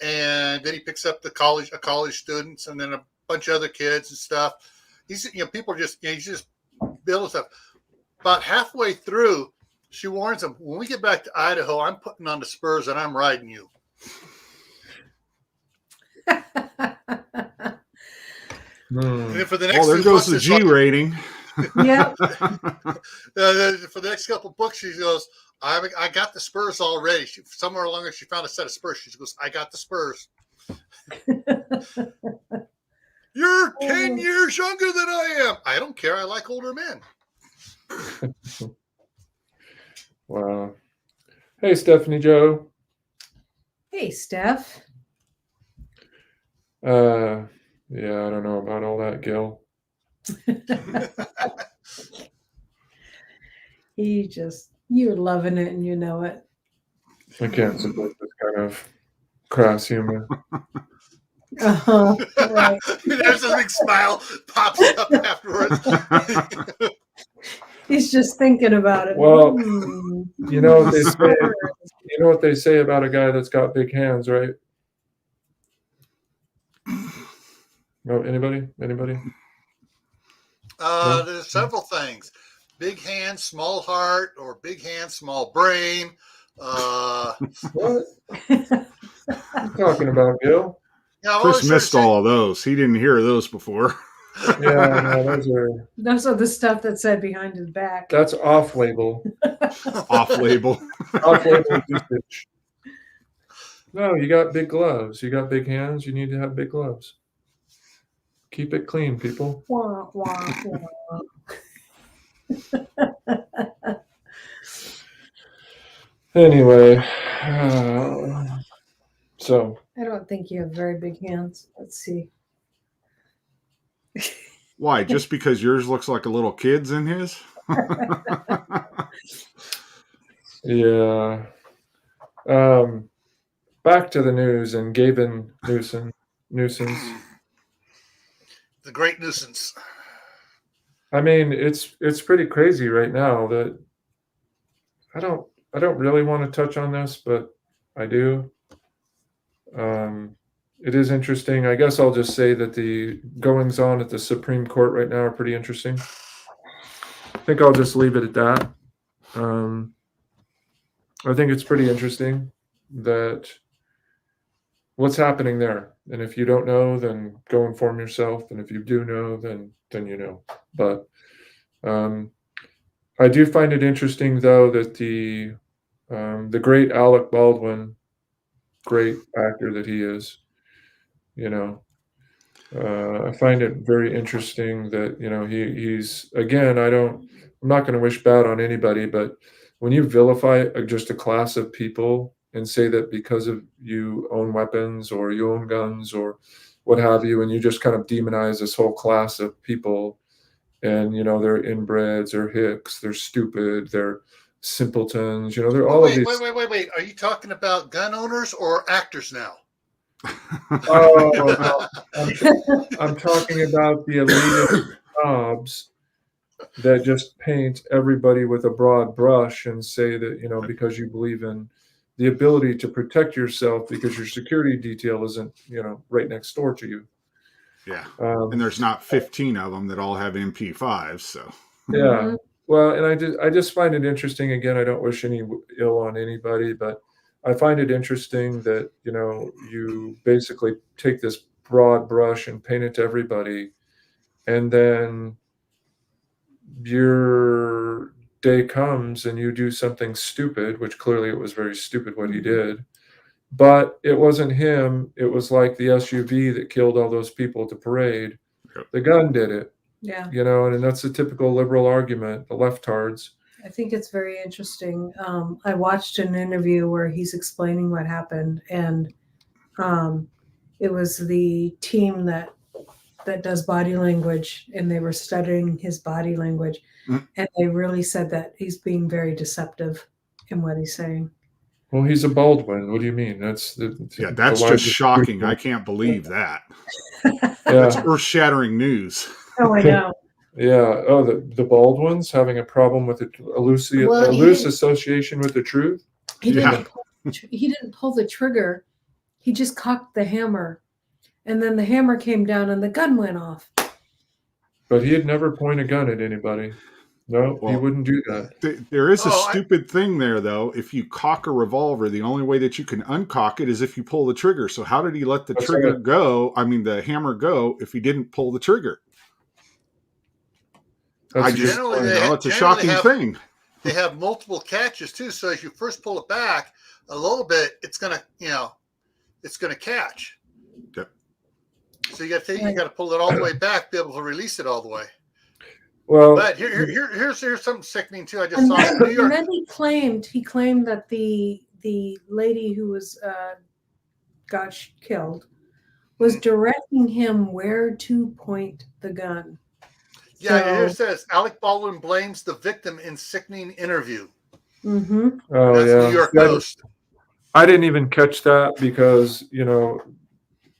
and then he picks up a college students, and then a bunch of other kids and stuff. He's people just he's just building stuff. About halfway through, she warns him, "When we get back to Idaho, I'm putting on the spurs and I'm riding you." Hmm. And then for the next Oh, there few goes books, the it's G like, rating. Yep. for the next couple of books, she goes, I got the spurs already. Somewhere along there, she found a set of spurs. She goes, I got the spurs. You're 10 years younger than I am. I don't care. I like older men. Wow. Hey, Stephanie Joe. Hey, Steph. Yeah, I don't know about all that, Gil. You're loving it and you know it. I can't support this kind of crass humor. Uh-huh. Right. There's a big smile pops up afterwards. He's just thinking about it. Well, Hmm. you know what they say. You know what they say about a guy that's got big hands, right? No, anybody? There's several things: big hand, small heart, or big hand, small brain. What are you talking about, Gil? Yeah, I've Chris always heard missed all of those. He didn't hear those before. Yeah, no, Those are the stuff that's said behind his back. that's off-label. Off label. Off-label usage. No, you got big gloves. You got big hands. You need to have big gloves. Keep it clean, people. Wah, wah, wah. Anyway, so I don't think you have very big hands. Let's see. Why? Just because yours looks like a little kid's in his? yeah. Back to the news and Gavin Newsom's. the great nuisance. I mean, it's pretty crazy right now that I don't really want to touch on this, but I do. It is interesting. I guess I'll just say that the goings on at the Supreme Court right now are pretty interesting. I think I'll just leave it at that. I think it's pretty interesting that what's happening there. And if you don't know, then go inform yourself. And if you do know, then you know. But I do find it interesting, though, that the great Alec Baldwin, great actor that he is, I find it very interesting that he's again. I'm not going to wish bad on anybody, but when you vilify just a class of people and say that because of you own weapons or you own guns or what have you, and you just kind of demonize this whole class of people. And they're inbreds, they're hicks, they're stupid, they're simpletons. They're all of these. Wait. Are you talking about gun owners or actors now? Oh, no. I'm talking about the elitist snobs that just paint everybody with a broad brush and say that, because you believe in the ability to protect yourself because your security detail isn't, right next door to you. Yeah. And there's not 15 of them that all have MP5s. So, yeah. Well, and I just find it interesting. Again, I don't wish any ill on anybody, but I find it interesting that, you basically take this broad brush and paint it to everybody. And then your day comes and you do something stupid, which clearly it was very stupid what he did. But it wasn't him. It was like the SUV that killed all those people at the parade. Yep. The gun did it. Yeah. And that's a typical liberal argument, the leftards. I think it's very interesting. I watched an interview where he's explaining what happened, and it was the team that does body language, and they were studying his body language, and they really said that he's being very deceptive in what he's saying. Well, he's a Baldwin. What do you mean? That's just shocking. I can't believe that. That's earth-shattering news. Oh, I know. Yeah. Oh, the Baldwins having a problem with a loose association with the truth. He didn't pull the trigger. He just cocked the hammer, and then the hammer came down and the gun went off. But he'd never point a gun at anybody. No, he wouldn't do that. There is a stupid thing there, though. If you cock a revolver, the only way that you can uncock it is if you pull the trigger. So how did he let the the hammer go, if he didn't pull the trigger? It's a shocking thing. They have multiple catches too. So if you first pull it back a little bit, it's gonna catch. Yep. So you got to pull it all the way back, be able to release it all the way. Well, but here's something sickening too. I just saw in New York. And then he claimed that the lady who was got killed was directing him where to point the gun. Yeah, here it says Alec Baldwin blames the victim in sickening interview. Mm-hmm. Oh, that's yeah. New York Post. I didn't even catch that because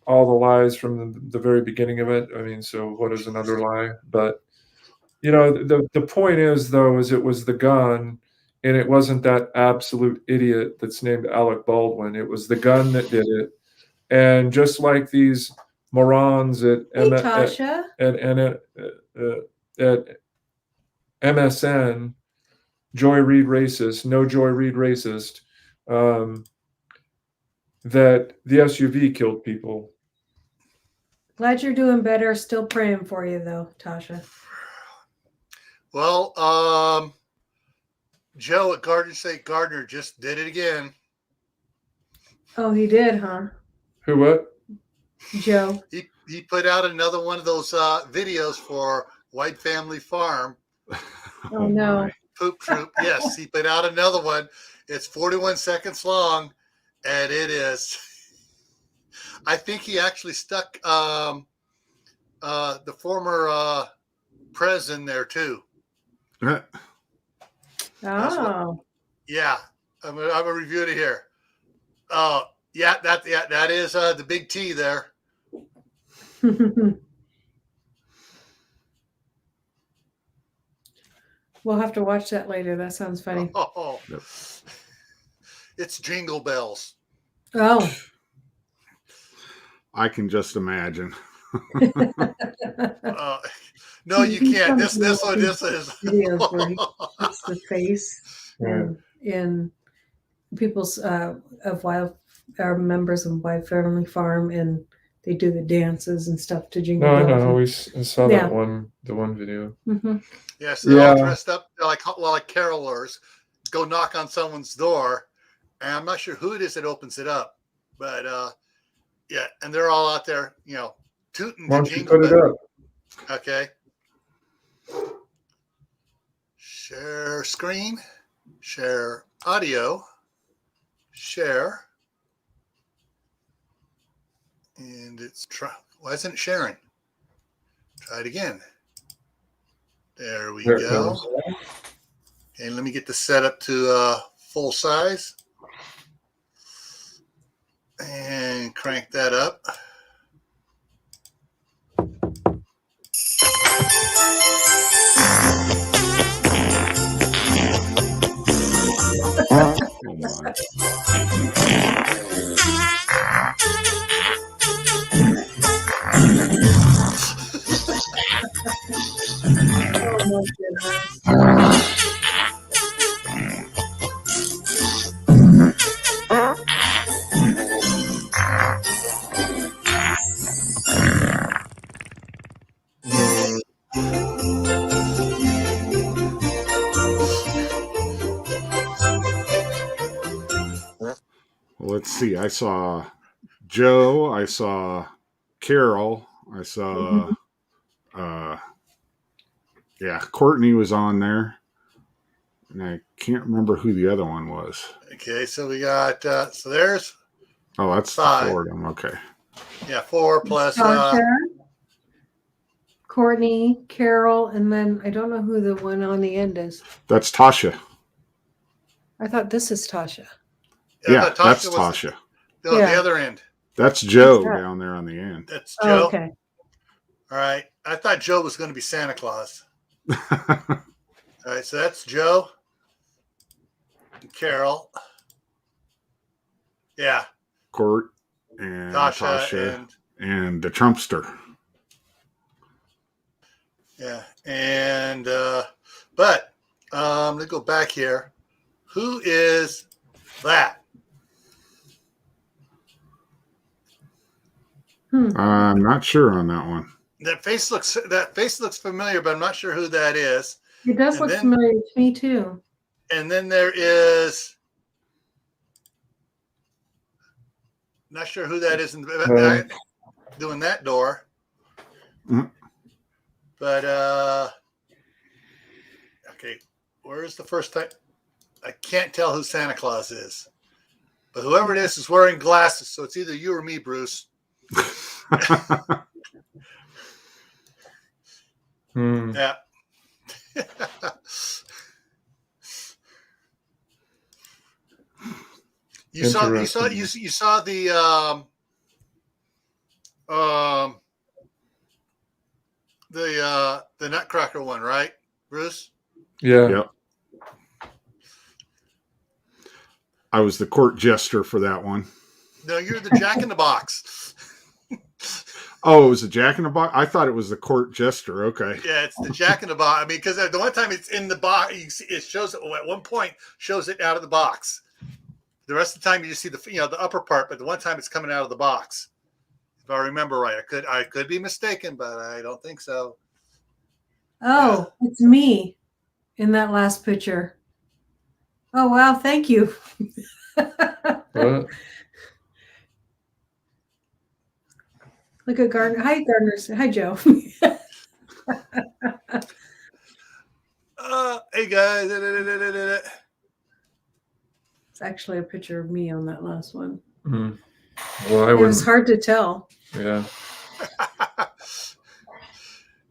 all the lies from the very beginning of it. I mean, so what is another lie? But the point is, though, is it was the gun, and it wasn't that absolute idiot that's named Alec Baldwin. It was the gun that did it. And just like these morons at MSN, Joy Reid racist, no Joy Reid racist, that the SUV killed people. Glad you're doing better. Still praying for you, though, Tasha. Well, Joe at Garden State Gardener just did it again. Oh, he did, huh? Who, what? Joe. He put out another one of those videos for White Family Farm. Oh, no. Poop Troop. Yes, he put out another one. It's 41 seconds long, and it is. I think he actually stuck the former president there too. Oh. Yeah, I'm gonna review it here. Yeah, that is the big T there. We'll have to watch that later. That sounds funny. Oh, it's Jingle Bells. Oh. I can just imagine. No, you can't. This is videos where he puts the face in people's of wild members of White Family Farm, and they do the dances and stuff to Jingle Bells. No, I know. We saw that the one video. Mm-hmm. Yes, they're all dressed up like carolers. Go knock on someone's door, and I'm not sure who it is that opens it up, but yeah, and they're all out there, tooting the jingle bell. Okay. Share screen, share audio, share, and it's Why isn't it sharing? Try it again. There we There it go. goes. Okay, let me get the setup to full size. And crank that up. Oh my. Oh my goodness. Well, let's see. I saw Joe. I saw Carol. I saw, yeah, Courtney was on there. And I can't remember who the other one was. Okay, so we got so there's Oh, that's the 5. four of them. Okay. 4 plus Tasha, Courtney, Carol, and then I don't know who the one on the end is. That's Tasha. I thought this is Tasha. Yeah, I thought that's was Tasha. the Yeah. other end. That's Joe Who's that? down there on the end. That's Oh, Joe. okay. All right. I thought Joe was going to be Santa Claus. All right, so that's Joe and Carol. Yeah, Court and Tasha, and the Trumpster. yeah, and but let's go back here. Who is that? I'm not sure on that one. That face looks familiar, but I'm not sure who that is. It does And look then- familiar to me too. And then there is, not sure who that is in the doing that door. Mhm. But okay, where's the first time? I can't tell who Santa Claus is, but whoever it is wearing glasses, so it's either you or me, Bruce. Yeah. You saw the Nutcracker one, right, Bruce? Yeah. Yep. I was the court jester for that one. No, you're the Jack in the Box. Oh, it was a Jack in the Box? I thought it was the court jester. Okay. Yeah, it's the Jack in the Box. I mean, because the one time it's in the box, you see, it shows it at one point shows it out of the box. The rest of the time you just see the upper part, but the one time it's coming out of the box. If I remember right, I could be mistaken, but I don't think so. Oh, it's me in that last picture. Oh wow, thank you. What? Look at Gardner. Hi, Gardner. Hi, Joe. Hey guys, It's actually a picture of me on that last one. Mhm. Well, I It was wouldn't. hard to tell. Yeah.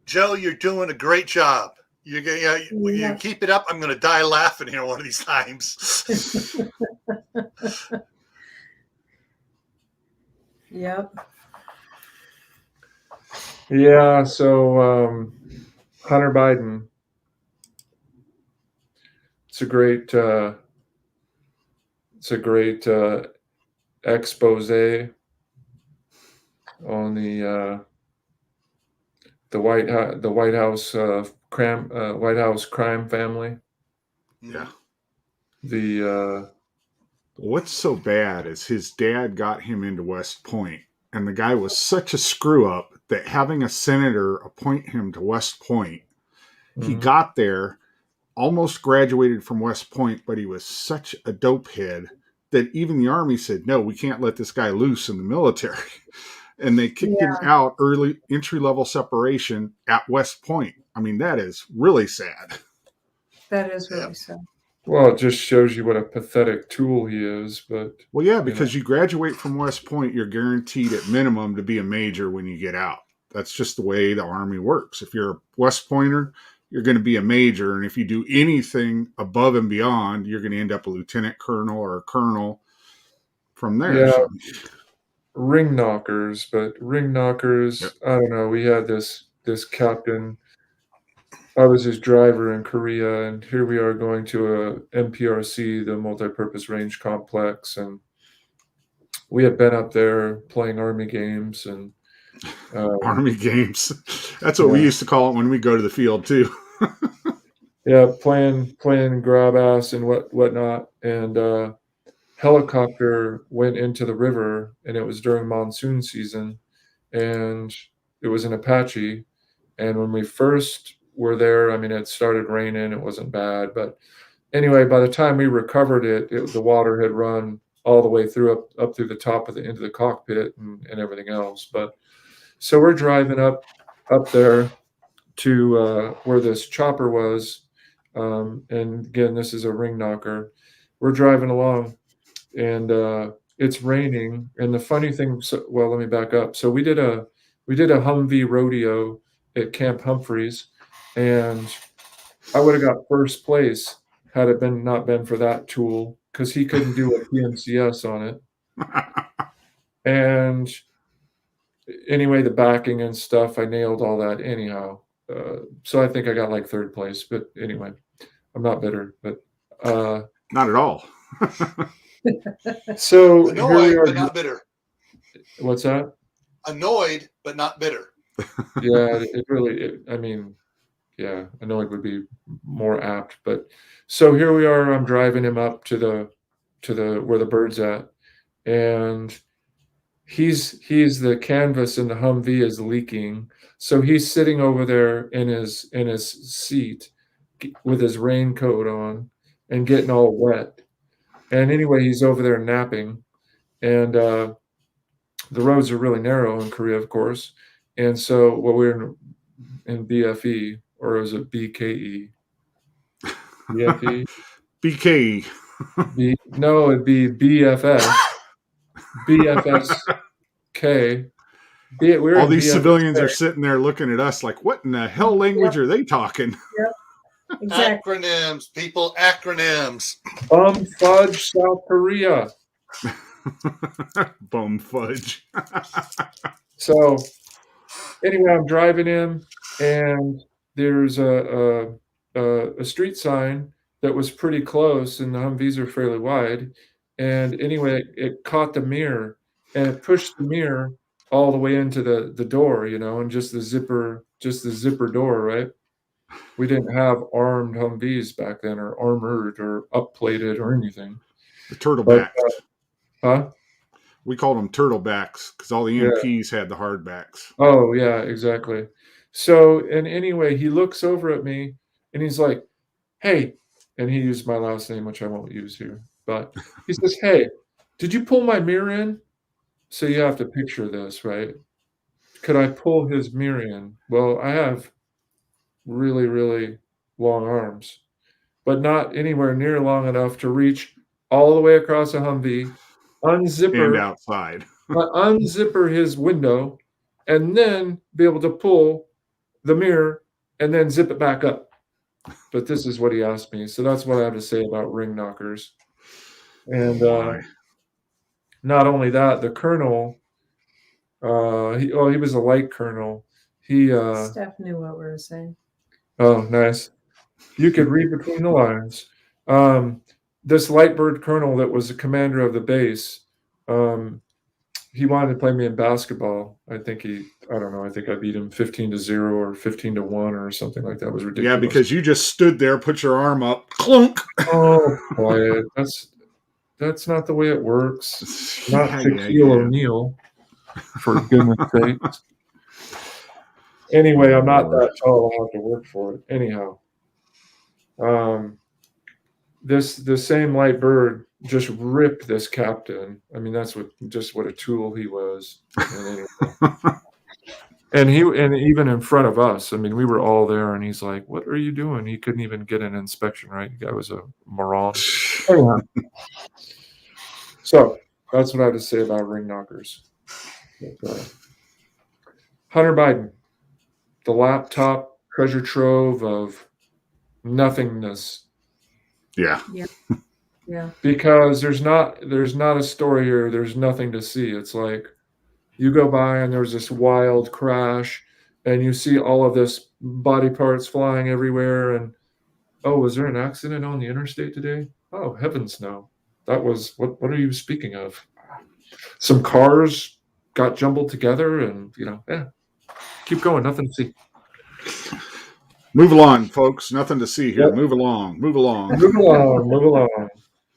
Joe, you're doing a great job. You're gonna, when you Yeah. keep it up, I'm going to die laughing here one of these times. Yep. Yeah. So Hunter Biden. It's a great. It's a great expose on the White House White House crime family. Yeah. The What's so bad is his dad got him into West Point, and the guy was such a screw up that having a senator appoint him to West Point, he mhm. got there, almost graduated from West Point, but he was such a dope head that even the Army said, no, we can't let this guy loose in the military. And they kicked him out early, entry-level separation at West Point. I mean, that is really sad. That is really Yep. sad. Well, it just shows you what a pathetic tool he is. But Well, yeah, you know, because you graduate from West Point, you're guaranteed at minimum to be a major when you get out. That's just the way the Army works. If you're a West Pointer, you're going to be a major. And if you do anything above and beyond, you're going to end up a lieutenant colonel or a colonel from there. yeah, So, ring knockers. But ring knockers, yep. I don't know. We had this captain. I was his driver in Korea, and here we are going to a MPRC, the multipurpose range complex, and we had been up there playing Army games, and Army games. That's what we yeah, used to call it when we go to the field, too. yeah, playing grab ass and whatnot, and helicopter went into the river, and it was during monsoon season, and it was an Apache, and when we first were there, I mean, it started raining, it wasn't bad, but anyway, by the time we recovered the water had run all the way through up through the top of the into the cockpit and everything else. But so we're driving up there to where this chopper was, and again, this is a ring knocker. We're driving along, and it's raining. And the funny thing, well, let me back up. So we did a Humvee rodeo at Camp Humphreys, and I would have got first place had it not been for that tool because he couldn't do a PMCS on it. And anyway, the backing and stuff, I nailed all that anyhow. So I think I got like third place, but anyway, I'm not bitter. But Not at all. so here we Annoyed, are. but not bitter. What's that? Annoyed, but not bitter. Yeah, it really. I mean, yeah, annoyed would be more apt. But so here we are. I'm driving him up to the where the bird's at, and he's the canvas in the Humvee is leaking, so he's sitting over there in his seat with his raincoat on and getting all wet. And anyway, he's over there napping, and the roads are really narrow in Korea, of course. And so, well, we're in BFE, or is it BKE? BFE? BK. No, it'd be BFS. BFSK. We're All in these civilians BFSK. are sitting there looking at us like, what in the hell language are they talking? Exactly. Acronyms, people, acronyms. Fudge, South Korea. Bum fudge. So anyway, I'm driving him, and there's a street sign that was pretty close, and the Humvees are fairly wide. And anyway, it caught the mirror, and it pushed the mirror all the way into the door, and just the zipper door, right? We didn't have armed Humvees back then, or armored, or upplated, or anything. The But turtlebacks. huh? We called them turtlebacks because all the Yeah. MPs had the hardbacks. Oh, yeah, exactly. So, and anyway, he looks over at me and he's like, "Hey," and he used my last name, which I won't use here, but he says, "Hey, did you pull my mirror in?" So you have to picture this, right? Could I pull his mirror in? Well, I have really, really long arms, but not anywhere near long enough to reach all the way across a Humvee, And unzipper outside. unzipper his window, and then be able to pull the mirror and then zip it back up. But this is what he asked me. So that's what I have to say about ring knockers. And Why? not only that, the colonel, he was a light colonel. He, Steph knew what we were saying. oh, nice. You could read between the lines. This light bird colonel that was the commander of the base, he wanted to play me in basketball. I don't know. I think I beat him 15-0 or 15-1 or something like that. It was ridiculous. Yeah, because you just stood there, put your arm up, clunk. Oh, quiet. That's not the way it works. Not Yeah, Shaquille O'Neal, for goodness sakes. Anyway, I'm not that tall. I'll have to work for it. Anyhow, the same light bird just ripped this captain. I mean, that's what a tool he was. And anyway. And even in front of us, I mean, we were all there, and he's like, "What are you doing?" He couldn't even get an inspection, right? The guy was a moron. Anyhow, so that's what I have to say about ring knockers. But, Hunter Biden, the laptop treasure trove of nothingness, Yeah. Yeah. because there's not a story here. There's nothing to see. It's like you go by and there's this wild crash, and you see all of this body parts flying everywhere. And oh, was there an accident on the interstate today? Oh, heavens no. That was what are you speaking of? Some cars got jumbled together, and keep going. Nothing to see. Move along, folks. Nothing to see here. Yep. Move along. Move along. Move along.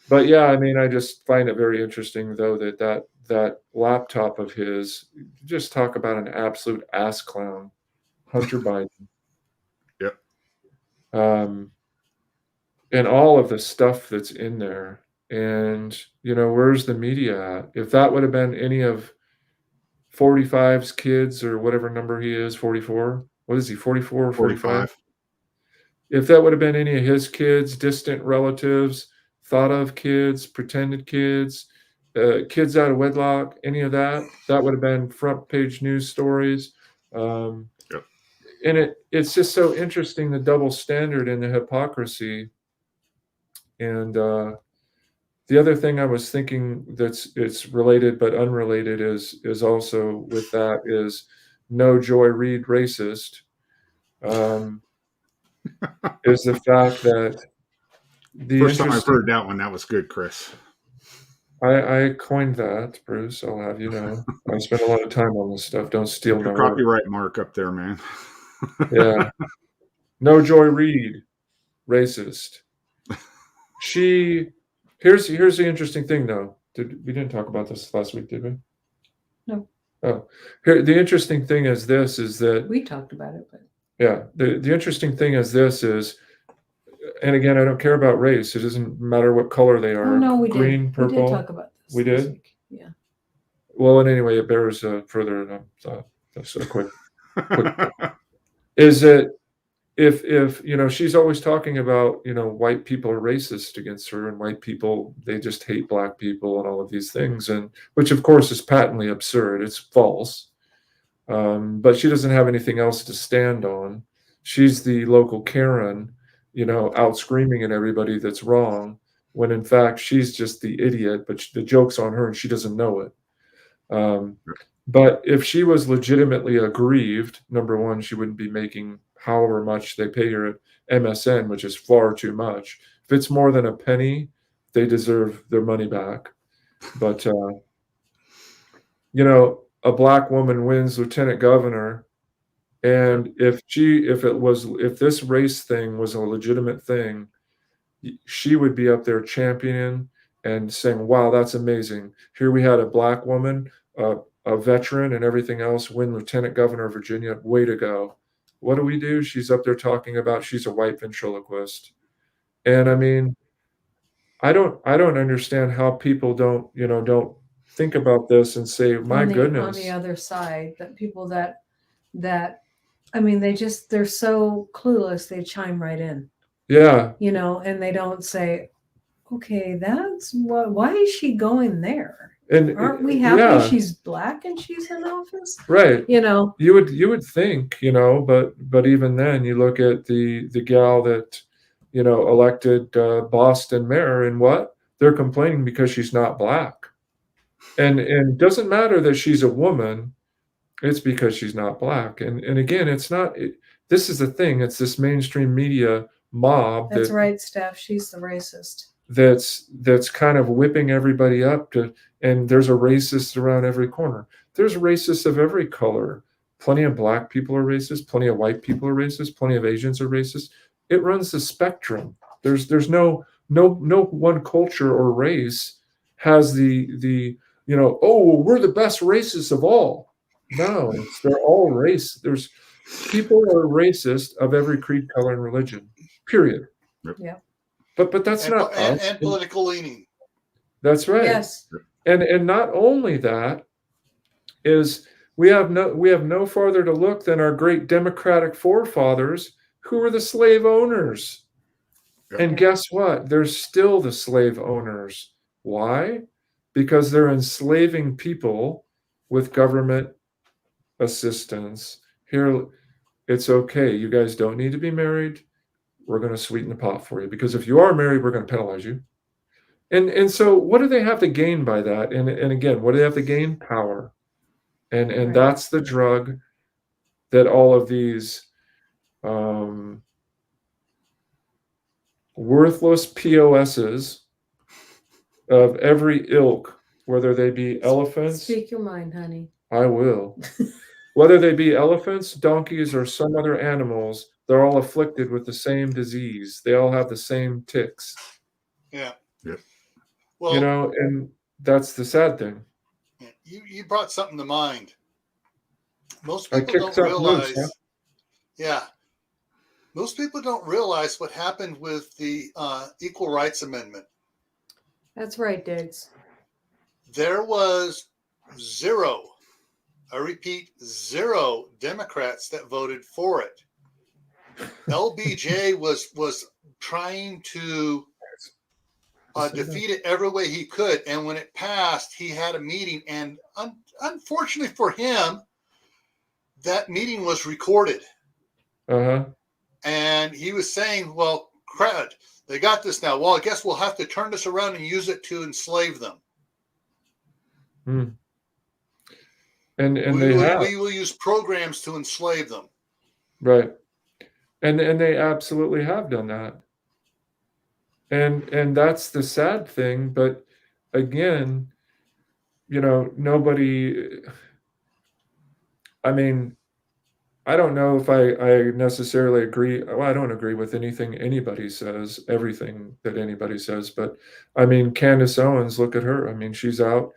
But yeah, I mean, I just find it very interesting, though, that laptop of his, just talk about an absolute ass clown, Hunter Biden. Yep. And all of the stuff that's in there. And, where's the media at? If that would have been any of 45's kids or whatever number he is, 44, what is he, 44 or 45? If that would have been any of his kids, distant relatives, thought of kids, pretended kids, kids out of wedlock, any of that would have been front page news stories. Yep. And it's just so interesting, the double standard and the hypocrisy. And the other thing I was thinking it's related but unrelated is also with that is no Joy Reid racist. Is the fact that First time I've heard that one. That was good, Chris. I coined that, Bruce. I'll have you know. I spent a lot of time on this stuff. Don't steal my work. Copyright mark up there, man. Yeah. No Joy Reid, racist. Here's the interesting thing, though. We didn't talk about this last week, did we? No. Oh, here the interesting thing is that we talked about it, but yeah, the interesting thing is, and again, I don't care about race. It doesn't matter what color they are. oh no, we green, did. purple. We did talk about this. We this did? week. Yeah. Well, and anyway, it bears further. That's a quick. Is that if she's always talking about white people are racist against her, and white people, they just hate black people and all of these things, and which of course is patently absurd. It's false. But she doesn't have anything else to stand on. She's the local Karen, out screaming at everybody that's wrong, when in fact she's just the idiot, but the joke's on her and she doesn't know it. But if she was legitimately aggrieved, number one, she wouldn't be making however much they pay her at MSN, which is far too much. If it's more than a penny, they deserve their money back. But, a black woman wins lieutenant governor, and if this race thing was a legitimate thing, she would be up there championing and saying, wow, that's amazing. Here we had a black woman, a veteran and everything else, win lieutenant governor of Virginia. Way to go. What do? She's up there talking about she's a white ventriloquist. And I mean, I don't understand how people don't think about this and say, my goodness. On the other side, that people that I mean, they're so clueless, they chime right in. Yeah. And they don't say, okay, that's why is she going there? And aren't we happy she's black and she's in office? Right. You would think, but even then you look at the gal that, elected Boston mayor, and what? They're complaining because she's not black. And it doesn't matter that she's a woman, it's because she's not black. And again, it's not, this is the thing, it's this mainstream media mob. That's right, Steph, she's the racist. That's kind of whipping everybody up and there's a racist around every corner. There's racists of every color. Plenty of black people are racist, plenty of white people are racist, plenty of Asians are racist. It runs the spectrum. There's no one culture or race has the we're the best racists of all. No, they're all race. There's people who are racist of every creed, color, and religion. Period. Yeah. But that's not us. And political leaning. That's right. Yes. And not only that is we have no farther to look than our great democratic forefathers who were the slave owners. Yep. And guess what? They're still the slave owners. Why? Because they're enslaving people with government assistance. Here, it's okay. You guys don't need to be married. We're going to sweeten the pot for you, because if you are married, we're going to penalize you. And so what do they have to gain by that? And again, what do they have to gain? Power. And Right. that's the drug that all of these worthless POSs of every ilk, whether they be elephants, Speak your mind, honey. I will. Whether they be elephants, donkeys, or some other animals, they're all afflicted with the same disease. They all have the same ticks. Yeah. Yep. Well, You know, and that's the sad thing. you brought something to mind. Most I people kicked don't something loose, realize. huh? Yeah. Most people don't realize what happened with the Equal Rights Amendment. That's right, Diggs. There was zero, I repeat, zero Democrats that voted for it. LBJ was trying to defeat it every way he could. And when it passed, he had a meeting. And unfortunately for him, that meeting was recorded. Uh-huh. And he was saying, well, crud, they got this now. Well, I guess we'll have to turn this around and use it to enslave them. Hmm. And they have. We will use programs to enslave them. Right. And they absolutely have done that. And that's the sad thing. But again, you know, nobody, I mean, I don't know if I necessarily agree. Well, I don't agree with anything anybody says, everything that anybody says. But I mean, Candace Owens, look at her. I mean, she's out,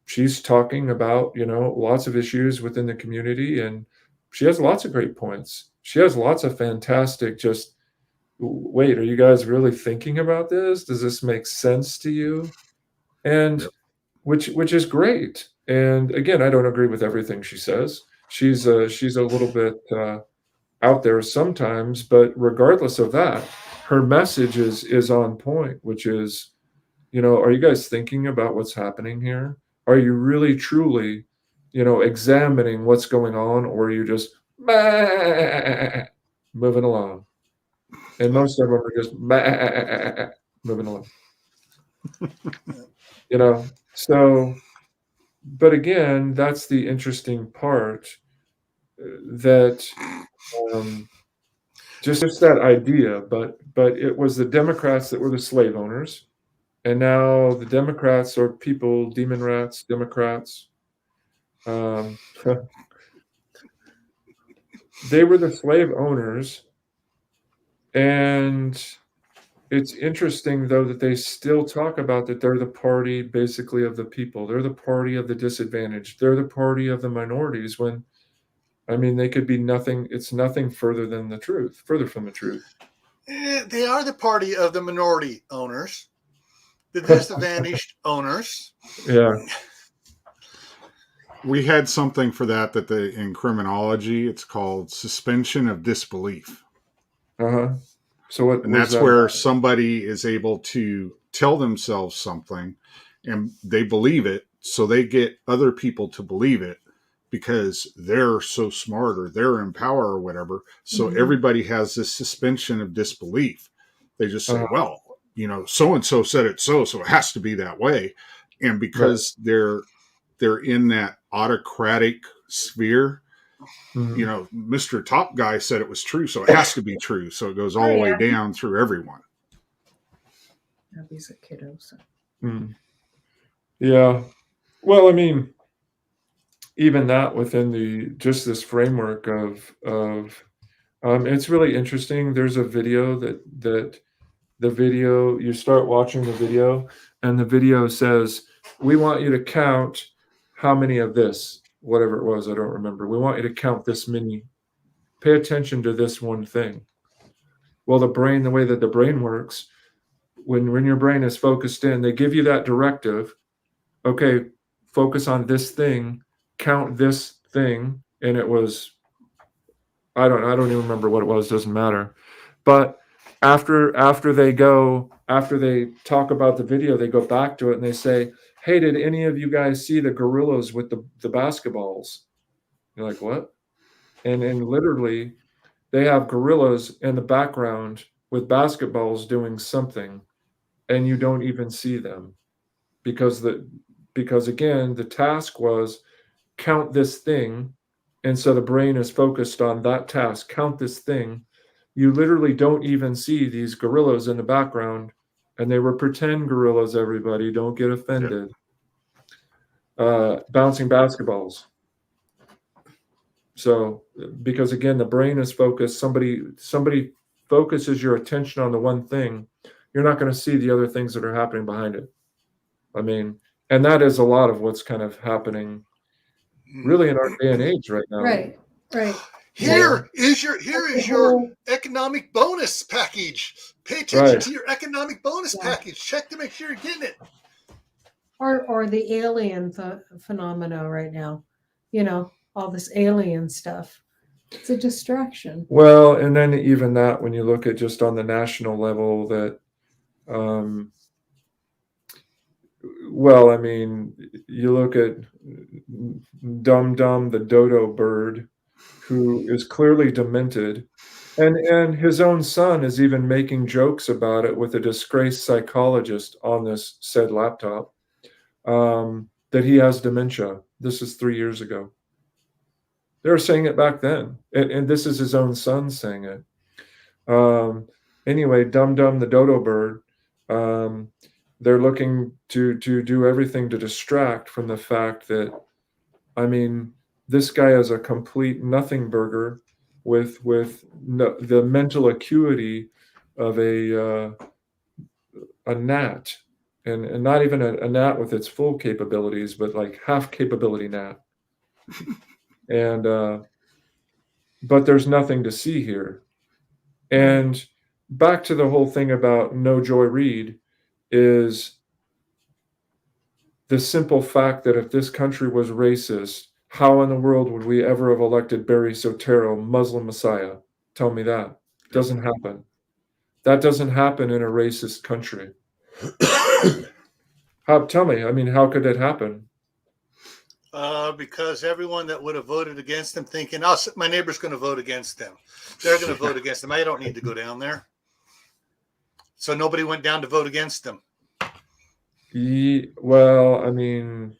she's talking about, you know, lots of issues within the community, and she has lots of great points. She has lots of fantastic, just, wait, are you guys really thinking about this? Does this make sense to you? And Yep. which is great. And again, I don't agree with everything she says. She's a little bit out there sometimes, but regardless of that, her message is on point, which is, you know, are you guys thinking about what's happening here? Are you really truly, you know, examining what's going on, or are you just moving along? And most of them are just moving along. You know, so, but again, that's the interesting part, that just that idea. But it was the Democrats that were the slave owners, and now the Democrats are people, demon rats, Democrats. They were the slave owners, and it's interesting, though, that they still talk about that they're the party basically of the people. They're the party of the disadvantaged. They're the party of the minorities, when, I mean, they could be nothing. It's nothing further from the truth. They are the party of the minority owners, the disadvantaged owners. Yeah. We had something for that in criminology, it's called suspension of disbelief. Uh-huh. So what? And that's where somebody is able to tell themselves something and they believe it, so they get other people to believe it because they're so smart or they're in power or whatever. So everybody has this suspension of disbelief. They just say, well, you know, so-and-so said it so it has to be that way. And because they're in that autocratic sphere, you know, Mr. Top Guy said it was true, so it has to be true. So it goes all the way down through everyone. Abby's a kiddo. So. Yeah. Well, I mean, even that within just this framework of it's really interesting. There's a video that the video, you start watching the video, and the video says, we want you to count how many of this, whatever it was, I don't remember. We want you to count this many. Pay attention to this one thing. Well, the way that the brain works, when your brain is focused in, they give you that directive. Okay, focus on this thing, count this thing, and it was I don't even remember what it was. Doesn't matter. But after they talk about the video, they go back to it and they say, "Hey, did any of you guys see the gorillas with the basketballs?" You're like, "What?" And literally, they have gorillas in the background with basketballs doing something, and you don't even see them because again, the task was count this thing, and so the brain is focused on that task. Count this thing. You literally don't even see these gorillas in the background, and they were pretend gorillas. Everybody, don't get offended. Bouncing basketballs. So, because again, the brain is focused. Somebody focuses your attention on the one thing, you're not going to see the other things that are happening behind it. I mean, and that is a lot of what's kind of happening really in our day and age right now. Right. Here is your economic bonus package. Pay attention to your economic bonus package. Check to make sure you're getting it. Or the alien phenomena right now. You know, all this alien stuff. It's a distraction. Well, and then even that, when you look at just on the national level, that, well, I mean, you look at Dum Dum, the dodo bird, who is clearly demented, and his own son is even making jokes about it with a disgraced psychologist on this said laptop, that he has dementia. This is 3 years ago. They were saying it back then, and this is his own son saying it. Anyway, Dum Dum, the dodo bird, they're looking to do everything to distract from the fact that, I mean, this guy is a complete nothing burger with the mental acuity of a gnat, and not even a gnat with its full capabilities, but like half capability gnat. And but there's nothing to see here. And back to the whole thing about No Joy Reid is the simple fact that if this country was racist, how in the world would we ever have elected Barry Soetoro, Muslim Messiah? Tell me that. Doesn't happen. That doesn't happen in a racist country. Tell me, I mean, how could it happen? Because everyone that would have voted against him thinking, oh, my neighbor's going to vote against them. They're going to vote against him. I don't need to go down there. So nobody went down to vote against him. Well, I mean,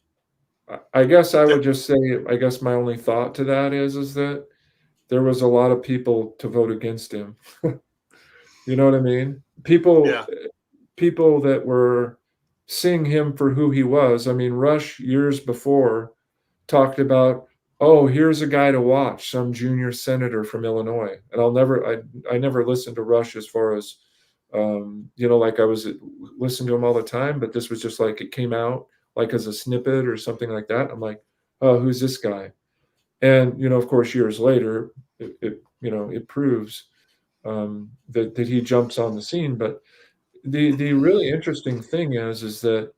I guess I would just say, I guess my only thought to that is that there was a lot of people to vote against him. You know what I mean? People that were seeing him for who he was. I mean, Rush years before talked about, oh, here's a guy to watch, some junior senator from Illinois. And I never listened to Rush as far as, like I was listening to him all the time, but this was just like, it came out like as a snippet or something like that. I'm like, oh, who's this guy? And, of course, years later, it proves that he jumps on the scene. But the really interesting thing is that,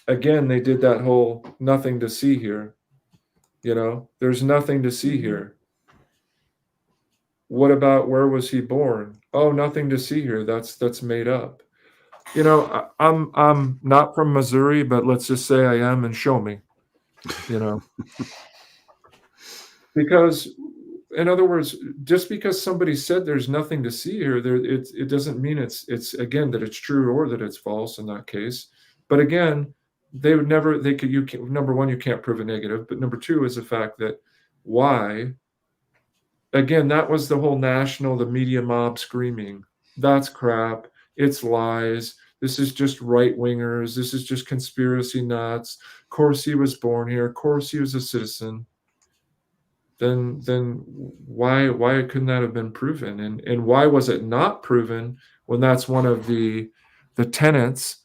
again, they did that whole nothing to see here. There's nothing to see here. What about where was he born? Oh, nothing to see here. That's made up. I'm not from Missouri, but let's just say I am, and show me. Because, in other words, just because somebody said there's nothing to see here, it doesn't mean it's again that it's true or that it's false in that case. But again, number one, you can't prove a negative, but number two is the fact that why. Again, that was the whole the media mob screaming, that's crap, it's lies, this is just right-wingers, this is just conspiracy nuts, of course he was born here, of course he was a citizen. Then why couldn't that have been proven? And why was it not proven when that's one of the tenets,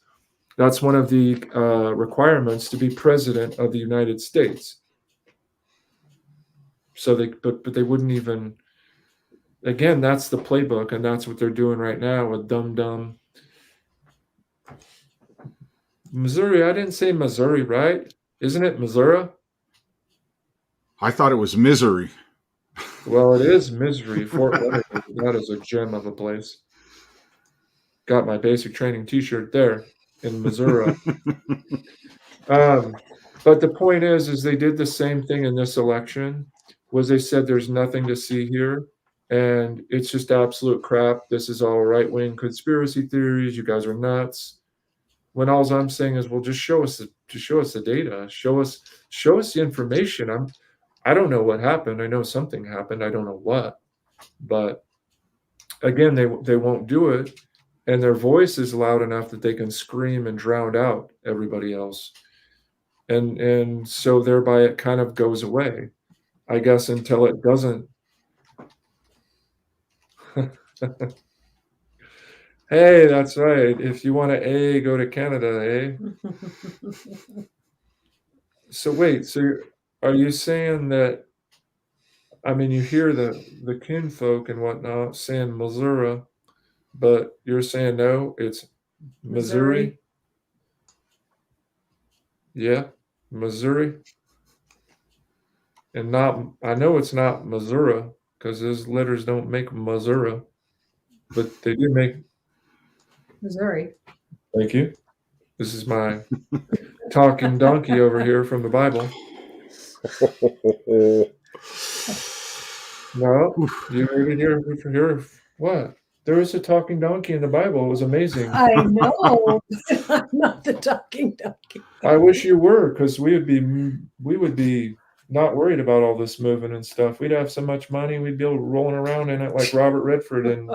that's one of the requirements to be president of the United States? So but they wouldn't even. Again, that's the playbook, and that's what they're doing right now with Dum Dum. Missouri, I didn't say Missouri, right? Isn't it Missouri? I thought it was Misery. Well, it is Misery. Fort Leonard. That is a gem of a place. Got my basic training T-shirt there in Missouri. But the point is they did the same thing in this election. Was they said there's nothing to see here, and it's just absolute crap. This is all right-wing conspiracy theories. You guys are nuts. When all I'm saying is, well, just show us the data. Show us the information. I don't know what happened. I know something happened. I don't know what. But again, they won't do it, and their voice is loud enough that they can scream and drown out everybody else. And so thereby it kind of goes away, I guess, until it doesn't. Hey, that's right. If you want to go to Canada, So wait, so are you saying that, I mean, you hear the kinfolk and whatnot saying Missouri, but you're saying no, it's Missouri? Yeah, Missouri. And I know it's not Missouri because those letters don't make Missouri, but they do make. Missouri. Thank you. This is my talking donkey over here from the Bible. No, you heard it here. What? There is a talking donkey in the Bible. It was amazing. I know. I'm not the talking donkey. I wish you were, because we would be not worried about all this moving and stuff. We'd have so much money, we'd be able to rolling around in it like Robert Redford and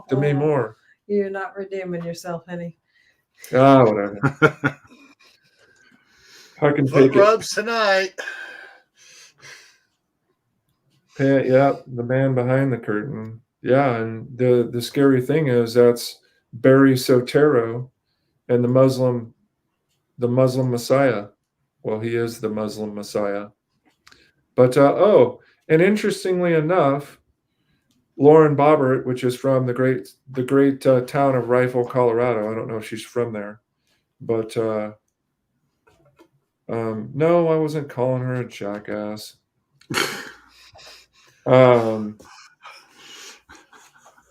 Demi Moore. You're not redeeming yourself, honey. Ah, whatever. I can take it. Rubs tonight. Yeah, the man behind the curtain. Yeah, and the scary thing is that's Barry Soetoro and the Muslim Messiah. Well, he is the Muslim Messiah. But and interestingly enough, Lauren Boebert, which is from the great town of Rifle, Colorado. I don't know if she's from there, but no, I wasn't calling her a jackass. Lauren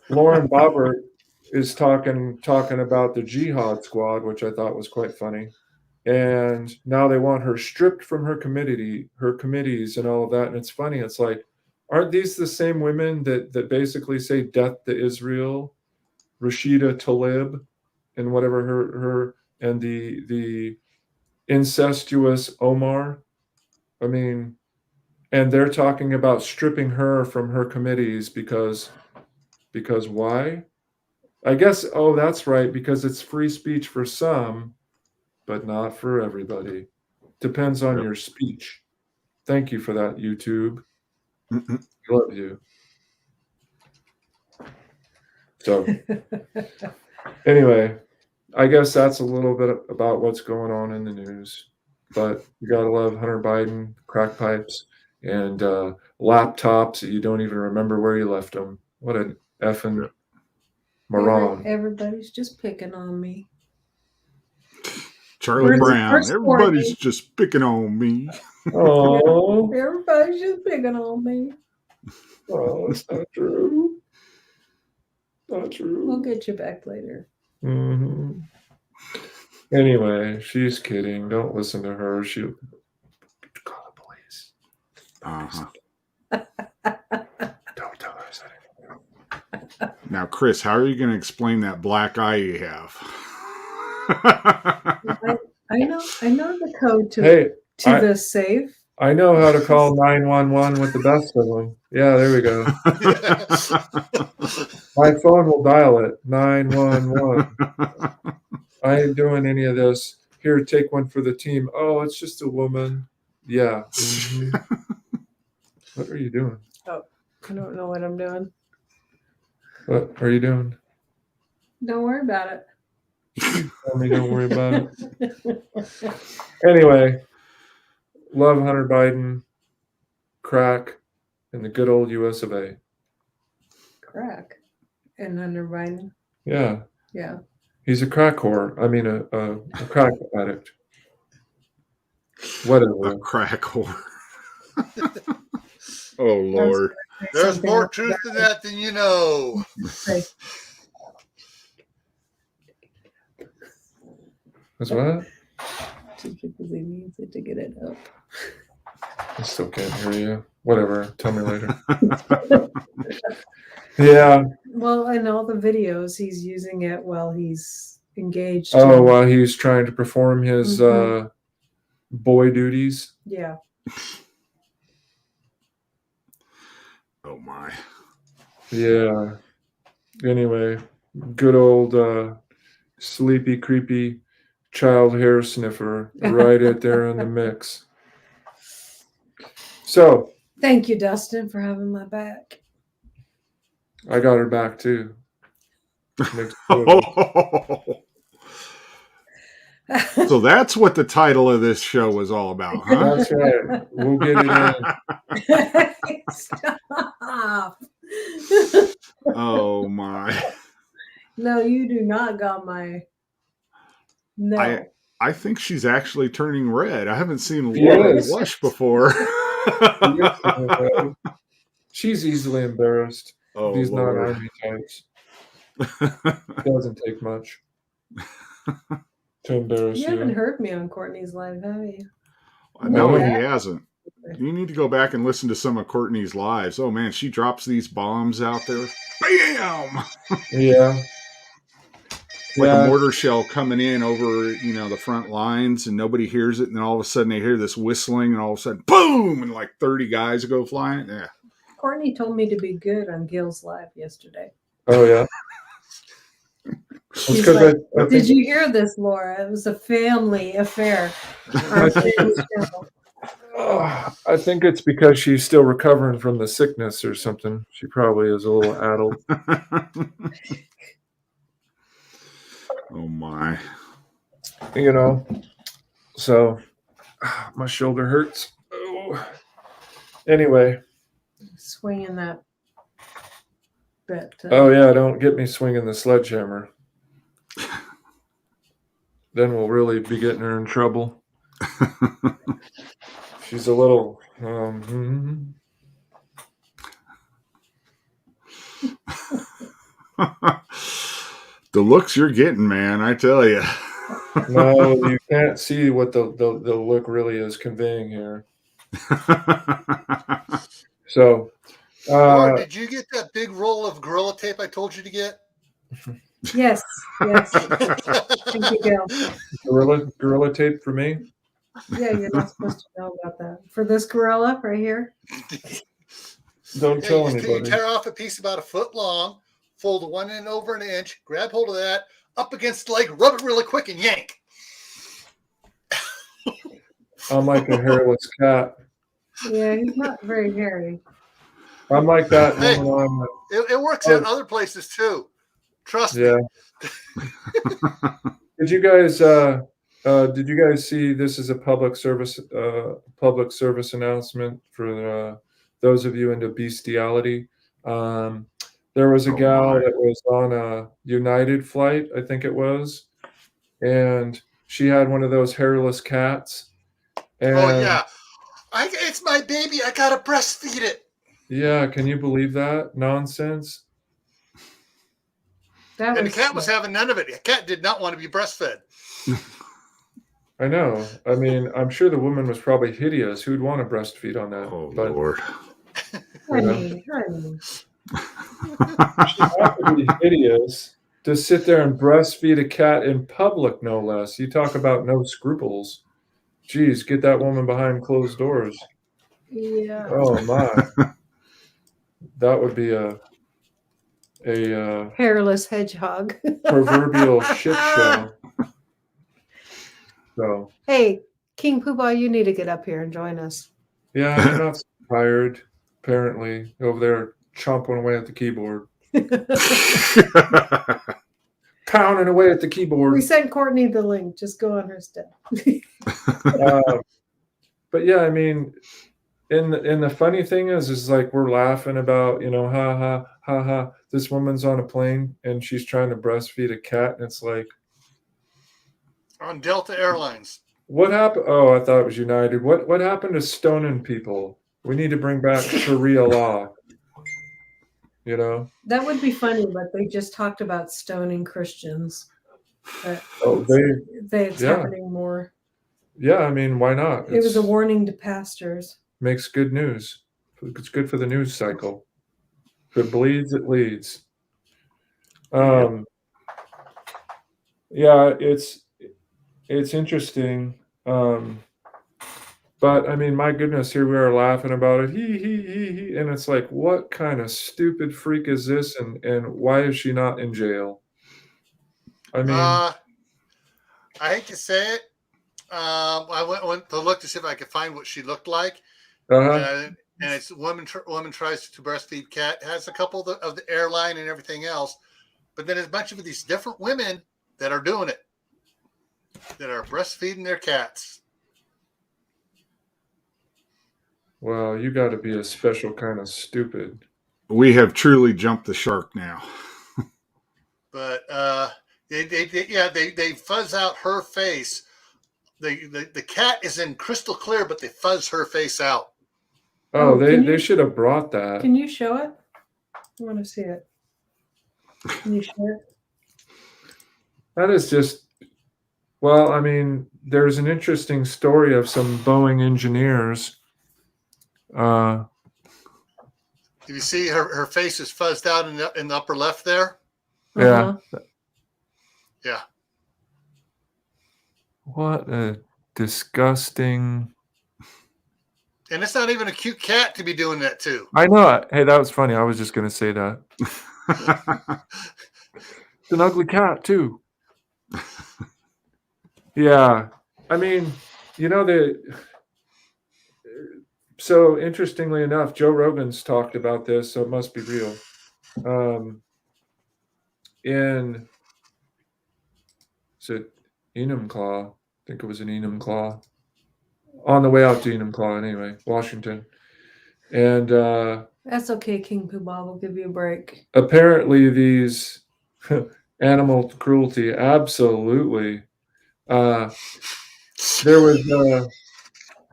Boebert is talking about the Jihad Squad, which I thought was quite funny. And now they want her stripped from her committees and all of that. And it's funny. It's like, aren't these the same women that basically say death to Israel, Rashida Tlaib, and whatever her and the incestuous Omar? I mean, and they're talking about stripping her from her committees because why? I guess, that's right, because it's free speech for some, but not for everybody. Depends on your speech. Thank you for that, YouTube. Love you. So anyway, I guess that's a little bit about what's going on in the news. But you gotta love Hunter Biden, crack pipes, and laptops that you don't even remember where you left them. What an effing moron. Everybody's just picking on me. Charlie Brown. Everybody's just picking on me. Oh, Everybody's just picking on me. oh, it's not true. Not true. We'll get you back later. Mm-hmm. Anyway, she's kidding. Don't listen to her. She'll call the police. Don't tell her I said anything. Now, Chris, how are you going to explain that black eye you have? I know the code to the safe. I know how to call 911 with the best of them. Yeah, there we go. My phone will dial it. 911. I ain't doing any of this. Here, take one for the team. Oh, it's just a woman. Yeah. Mm-hmm. What are you doing? Oh, I don't know what I'm doing. What are you doing? Don't worry about it. Tell me, don't worry about it. Anyway, love Hunter Biden, crack, and the good old US of A. Crack. And Hunter Biden. Yeah. Yeah. He's a crack whore. I mean, a crack addict. Whatever. A crack whore. Oh Lord. There's Something more else truth to that than you know. to say. Is what? Just because he needs it to get it up. I still can't hear you. Whatever. Tell me later. Yeah. Well, in all the videos, he's using it while he's engaged. Oh, in- while he's trying to perform his Mhm. boy duties. yeah. Oh my. Yeah. Anyway, good old sleepy, creepy child hair sniffer right out there in the mix. So Thank you, Dustin, for having my back. I got her back too. Makes two of us. So that's what the title of this show was all about, huh? That's right. We'll get it in. Stop. Oh my. No, you do not got my. No. I think she's actually turning red. I haven't seen She Laura is. blush before. She's easily embarrassed. Oh These Lord. non-army types. It doesn't take much to embarrass You haven't you. heard me on Courtney's live, have you? No, No. he hasn't. You need to go back and listen to some of Courtney's lives. Oh man, she drops these bombs out there. Bam! Yeah. Like Yeah. a mortar shell coming in over, the front lines, and nobody hears it, and then all of a sudden they hear this whistling, and all of a sudden, boom, and like 30 guys go flying. Yeah. Courtney told me to be good on Gil's live yesterday. Oh yeah. It's She's 'cause like, I Did think, you hear this, Laura? It was a family affair. I think I think it's because she's still recovering from the sickness or something. She probably is a little addled. Oh my. So my shoulder hurts. Oh. Anyway. Swinging that bit. Oh yeah, don't get me swinging the sledgehammer. Then we'll really be getting her in trouble. She's a little. The looks you're getting, man, I tell you. No, you can't see what the look really is conveying here. So, Laura, did you get that big roll of Gorilla Tape I told you to get? Yes. Thank you, Gil. gorilla tape for me? Yeah, you're not supposed to know about that. For this gorilla right here. Don't tell you anybody. tear off a piece about a foot long, fold one end over an inch, grab hold of that, up against the leg, rub it really quick, and yank. I'm like a hairless cat. Yeah, he's not very hairy. I'm like that Hey. woman on It works in other places too. Trust me. Yeah. Did you guys see this is a public service announcement for those of you into bestiality? There was a Oh, gal my. that was on a United flight, I think it was, and she had one of those hairless cats. And Oh yeah, it's my baby. I gotta breastfeed it. yeah, can you believe that nonsense? That And the cat was having none of it. The cat did not want to be breastfed. I know. I mean, I'm sure the woman was probably hideous. Who'd want to breastfeed on that? Oh But Lord. honey. she had to be hideous to sit there and breastfeed a cat in public, no less. You talk about no scruples. Geez, get that woman behind closed doors. Yeah. Oh my, that would be a Hairless hedgehog. proverbial shit show. So Hey, King Poobah, you need to get up here and join us. yeah, you're not so tired. Apparently, over there chomping away at the keyboard, pounding away at the keyboard. We sent Courtney the link. Just go on her step. But yeah, I mean, and the funny thing is like we're laughing about, ha ha ha ha. This woman's on a plane and she's trying to breastfeed a cat, and it's like, On Delta Airlines. what happened? Oh, I thought it was United. What happened to stoning people We need to bring back Sharia law. You know? That would be funny, but they just talked about stoning Christians. But Oh, it's yeah. happening more. Yeah, I mean, why not? It was a It's warning to pastors. makes good news. It's good for the news cycle. If it bleeds, it leads. Yeah, it's interesting. But I mean, my goodness, here we are laughing about it. He. And it's like, what kind of stupid freak is this? And why is she not in jail? I mean, I hate to say it. I went to look to see if I could find what she looked like. And it's woman tries to breastfeed cat, has a couple of the airline and everything else. But then there's a bunch of these different women that are doing it, that are breastfeeding their cats. well, you got to be a special kind of stupid. We have truly jumped the shark now. But they fuzz out her face. The cat is in crystal clear, but they fuzz her face out. Oh, Oh, can they you- should have brought that. Can you show it? I want to see it. Can you show it? That is just, well, I mean, there's an interesting story of some Boeing engineers. Do you see her face is fuzzed out in the upper left there? Yeah. Uh-huh. Yeah. What a disgusting. And it's not even a cute cat to be doing that too. I know. Hey, that was funny. I was just going to say that. It's an ugly cat, too. Yeah. I mean, you know, so interestingly enough, Joe Rogan's talked about this, so it must be real. Is it Enumclaw? I think it was in Enumclaw. On the way out to Enumclaw, anyway, Washington. And That's okay, King Poobah. We'll give you a break. apparently these animal cruelty, absolutely. There was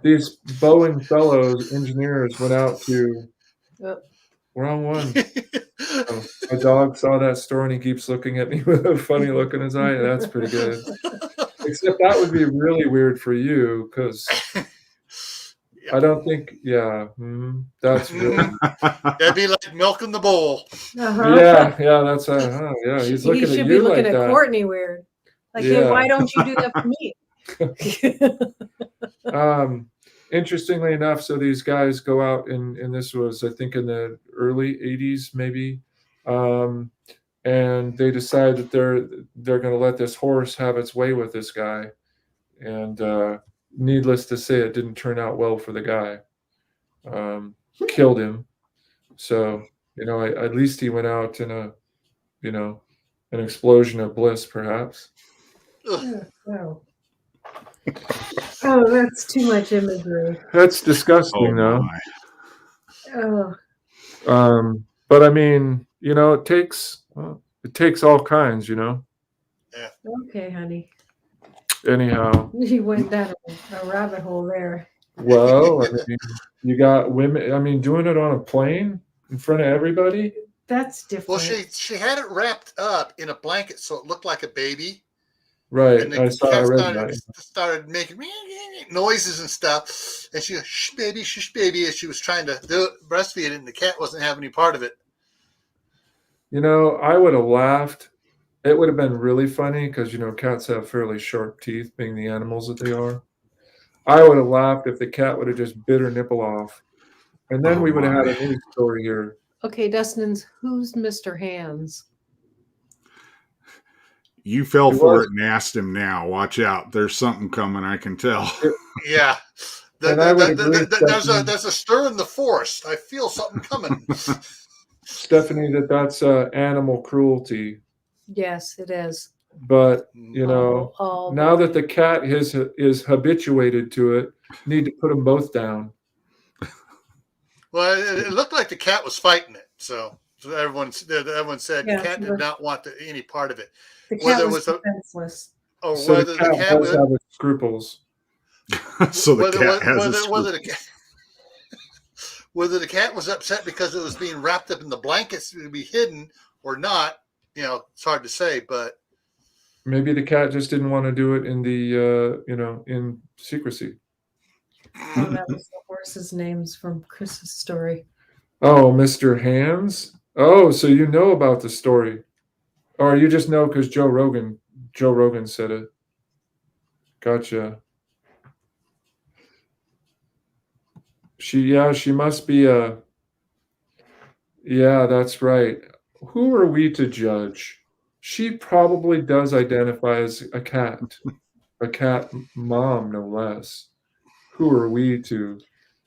these Boeing fellows, engineers, went out to wrong one. Oh, my dog saw that story and he keeps looking at me with a funny look in his eye. That's pretty good. Except that would be really weird for you because I don't think, that's really, That'd be like milking the bull. Uh-huh. yeah, that's yeah. He's He looking at should you be looking like at that. Courtney weird. Like, hey, Yeah. why don't you do that for me? Interestingly enough, so these guys go out and this was, I think, in the early 80s, maybe. And they decide that they're going to let this horse have its way with this guy. And needless to say, it didn't turn out well for the guy. Killed him. So, at least he went out in an explosion of bliss, perhaps. Wow. Oh, that's too much imagery. That's disgusting, though. Oh, But I mean, it takes all kinds, okay, honey. Anyhow, You went down a rabbit hole there. well, I mean, you got women, I mean, doing it on a plane in front of everybody. That's different. Well, she had it wrapped up in a blanket so it looked like a baby. Right. And the I cat read that. started making noises and stuff. And she goes, shush, baby, as she was trying to breastfeed it, and the cat wasn't having any part of it. I would have laughed. It would have been really funny because, cats have fairly sharp teeth, being the animals that they are. I would have laughed if the cat would have just bit her nipple off. And then we would have had a news story here. Okay, Dustin's who's Mr. Hands? You fell for it and asked him now. Watch out. There's something coming, I can tell. Yeah. And I would agree with There's a stir in the forest. I feel something coming. Stephanie, that's animal cruelty. Yes, it is. But, All now that the cat is habituated to it, need to put them both down. Well, it looked like the cat was fighting it. So everyone said Yeah, the cat did not want any part of it. the cat whether it was was a- defenseless. Or So whether the cat does have its scruples. So the cat has a whether the cat whether the cat was upset because it was being wrapped up in the blankets to be hidden or not, it's hard to say. But Maybe the cat just didn't want to do it in the in secrecy. Oh, that was the horse's names from Chris's story. Oh, Mr. Hands. Oh, so you know about the story, or you just know because Joe Rogan said it. Gotcha. She must be a. Yeah, that's right. Who are we to judge? She probably does identify as a cat mom, no less. Who are we to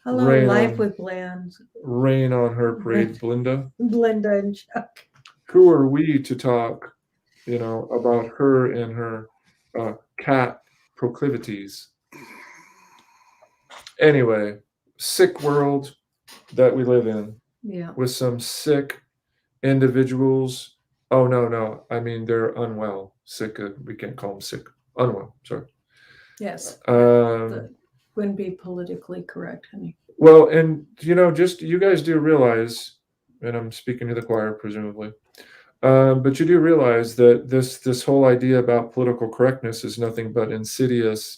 Hello, Rain Life on- with Bland, rain on her parade, Belinda? Belinda and Chuck. Who are we to talk, about her and her cat proclivities? Anyway, sick world that we live in Yeah. with some sick individuals. Oh, no. I mean, they're unwell. Sick. We can't call them sick. Unwell. Sorry. Yes. Um, Wouldn't be politically correct, honey. Well, and just you guys do realize, and I'm speaking to the choir, presumably, but you do realize that this whole idea about political correctness is nothing but an insidious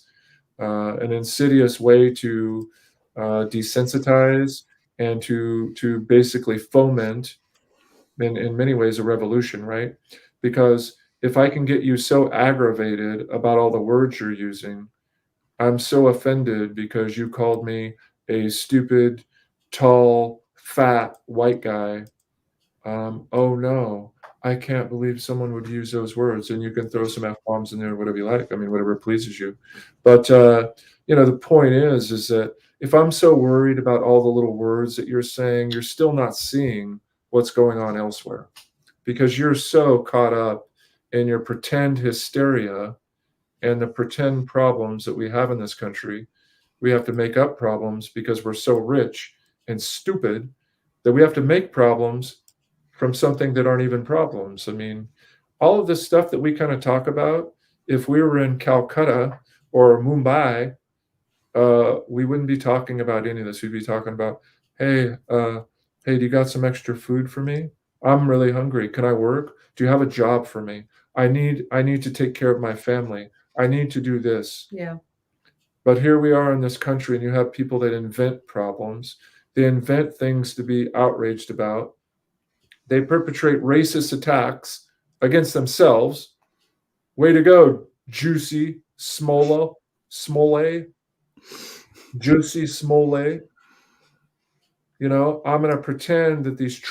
way to desensitize and to basically foment, in many ways, a revolution, right? Because if I can get you so aggravated about all the words you're using, I'm so offended because you called me a stupid, tall, fat white guy. Oh no, I can't believe someone would use those words. And you can throw some F-bombs in there, whatever you like. I mean, whatever pleases you. But the point is that if I'm so worried about all the little words that you're saying, you're still not seeing what's going on elsewhere, because you're so caught up in your pretend hysteria and the pretend problems that we have in this country. We have to make up problems because we're so rich and stupid that we have to make problems from something that aren't even problems. I mean, all of this stuff that we kind of talk about, if we were in Calcutta or Mumbai, we wouldn't be talking about any of this. We'd be talking about, hey, do you got some extra food for me? I'm really hungry. Can I work? Do you have a job for me? I need to take care of my family. I need to do this. Yeah. But here we are in this country, and you have people that invent problems. They invent things to be outraged about. They perpetrate racist attacks against themselves. Way to go, Juicy Smollett. Juicy Smollett. I'm going to pretend that these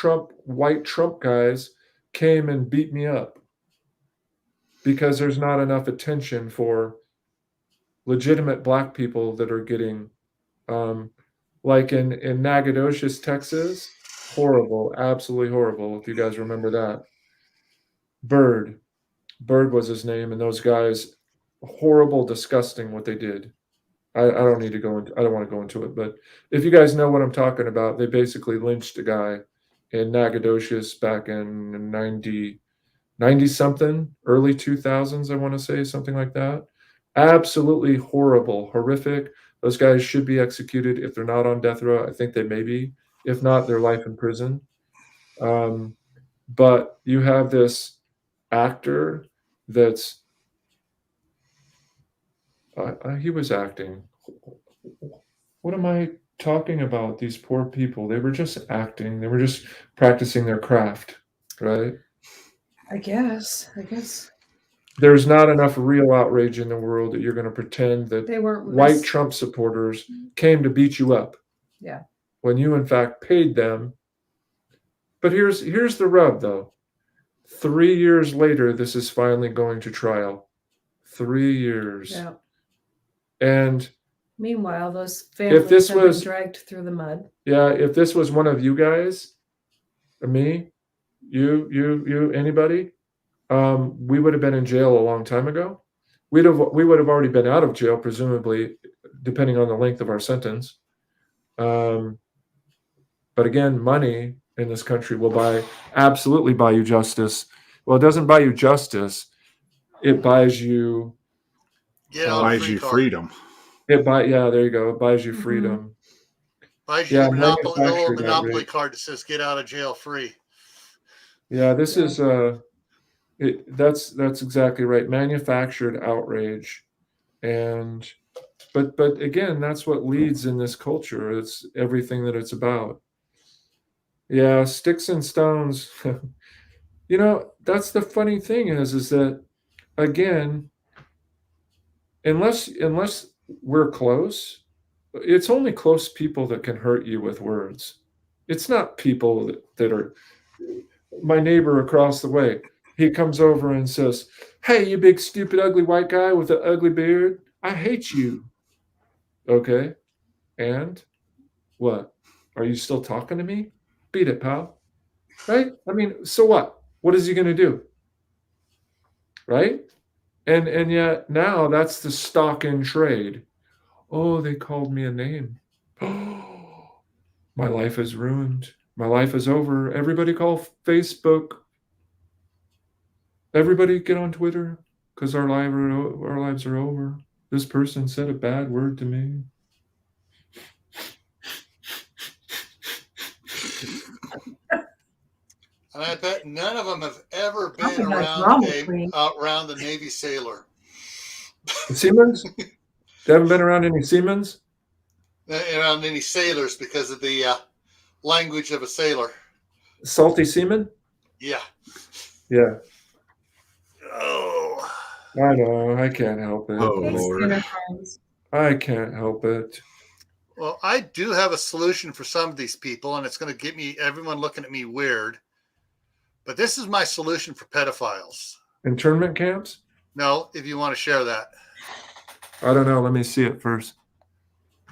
white Trump guys came and beat me up because there's not enough attention for legitimate black people that are getting, like in Nacogdoches, Texas, horrible, absolutely horrible. If you guys remember that. Bird was his name, and those guys, horrible, disgusting what they did. I don't need to go into, I don't want to go into it, but if you guys know what I'm talking about, they basically lynched a guy in Nacogdoches back in 90 something, early 2000s, I want to say, something like that. Absolutely horrible, horrific. Those guys should be executed if they're not on death row. I think they may be. If not, their life in prison. But you have this actor that's he was acting. What am I talking about? These poor people. They were just acting. They were just practicing their craft, right? I guess. There's not enough real outrage in the world that you're going to pretend that They weren't white Trump supporters came to beat you up. Yeah. When you, in fact, paid them. But here's the rub, though. 3 years later, this is finally going to trial. 3 years. Yeah. And meanwhile, those families this have was- been dragged through the mud. yeah, if this was one of you guys, me, you, anybody, we would have been in jail a long time ago. We would have already been out of jail, presumably, depending on the length of our sentence. But again, money in this country will absolutely buy you justice. Well, it doesn't buy you justice. It buys you. Get on a buys free you card. freedom. There you go. It buys you Mhm. freedom. Buys you Yeah, a monopoly, the little manufactured monopoly outrage. card that says "Get out of jail free." Yeah, this is that's exactly right. Manufactured outrage, and but again, that's what leads in this culture. It's everything that it's about. Yeah, sticks and stones. You know, that's the funny thing is that again, unless we're close, it's only close people that can hurt you with words. It's not people that are my neighbor across the way. He comes over and says, "Hey, you big stupid ugly white guy with an ugly beard, I hate you." Okay, and what? Are you still talking to me? Beat it, pal. Right? I mean, so what? What is he going to do? Right? And yet now that's the stock in trade. Oh, they called me a name. Oh, my life is ruined. My life is over. Everybody call Facebook. Everybody get on Twitter because our lives are over. This person said a bad word to me. And I bet none of them have ever been Something like around drama queen. around the Navy sailor, Siemens? They haven't been around any Siemens? around any sailors because of the language of a sailor. Salty seaman? Yeah. Yeah, Oh. I know. I can't help it. Oh, Thanks, Lord. Skinner friends. I can't help it. Well, I do have a solution for some of these people, and it's going to get me everyone looking at me weird. But this is my solution for pedophiles. Internment camps? No, if you want to share that. I don't know. Let me see it first.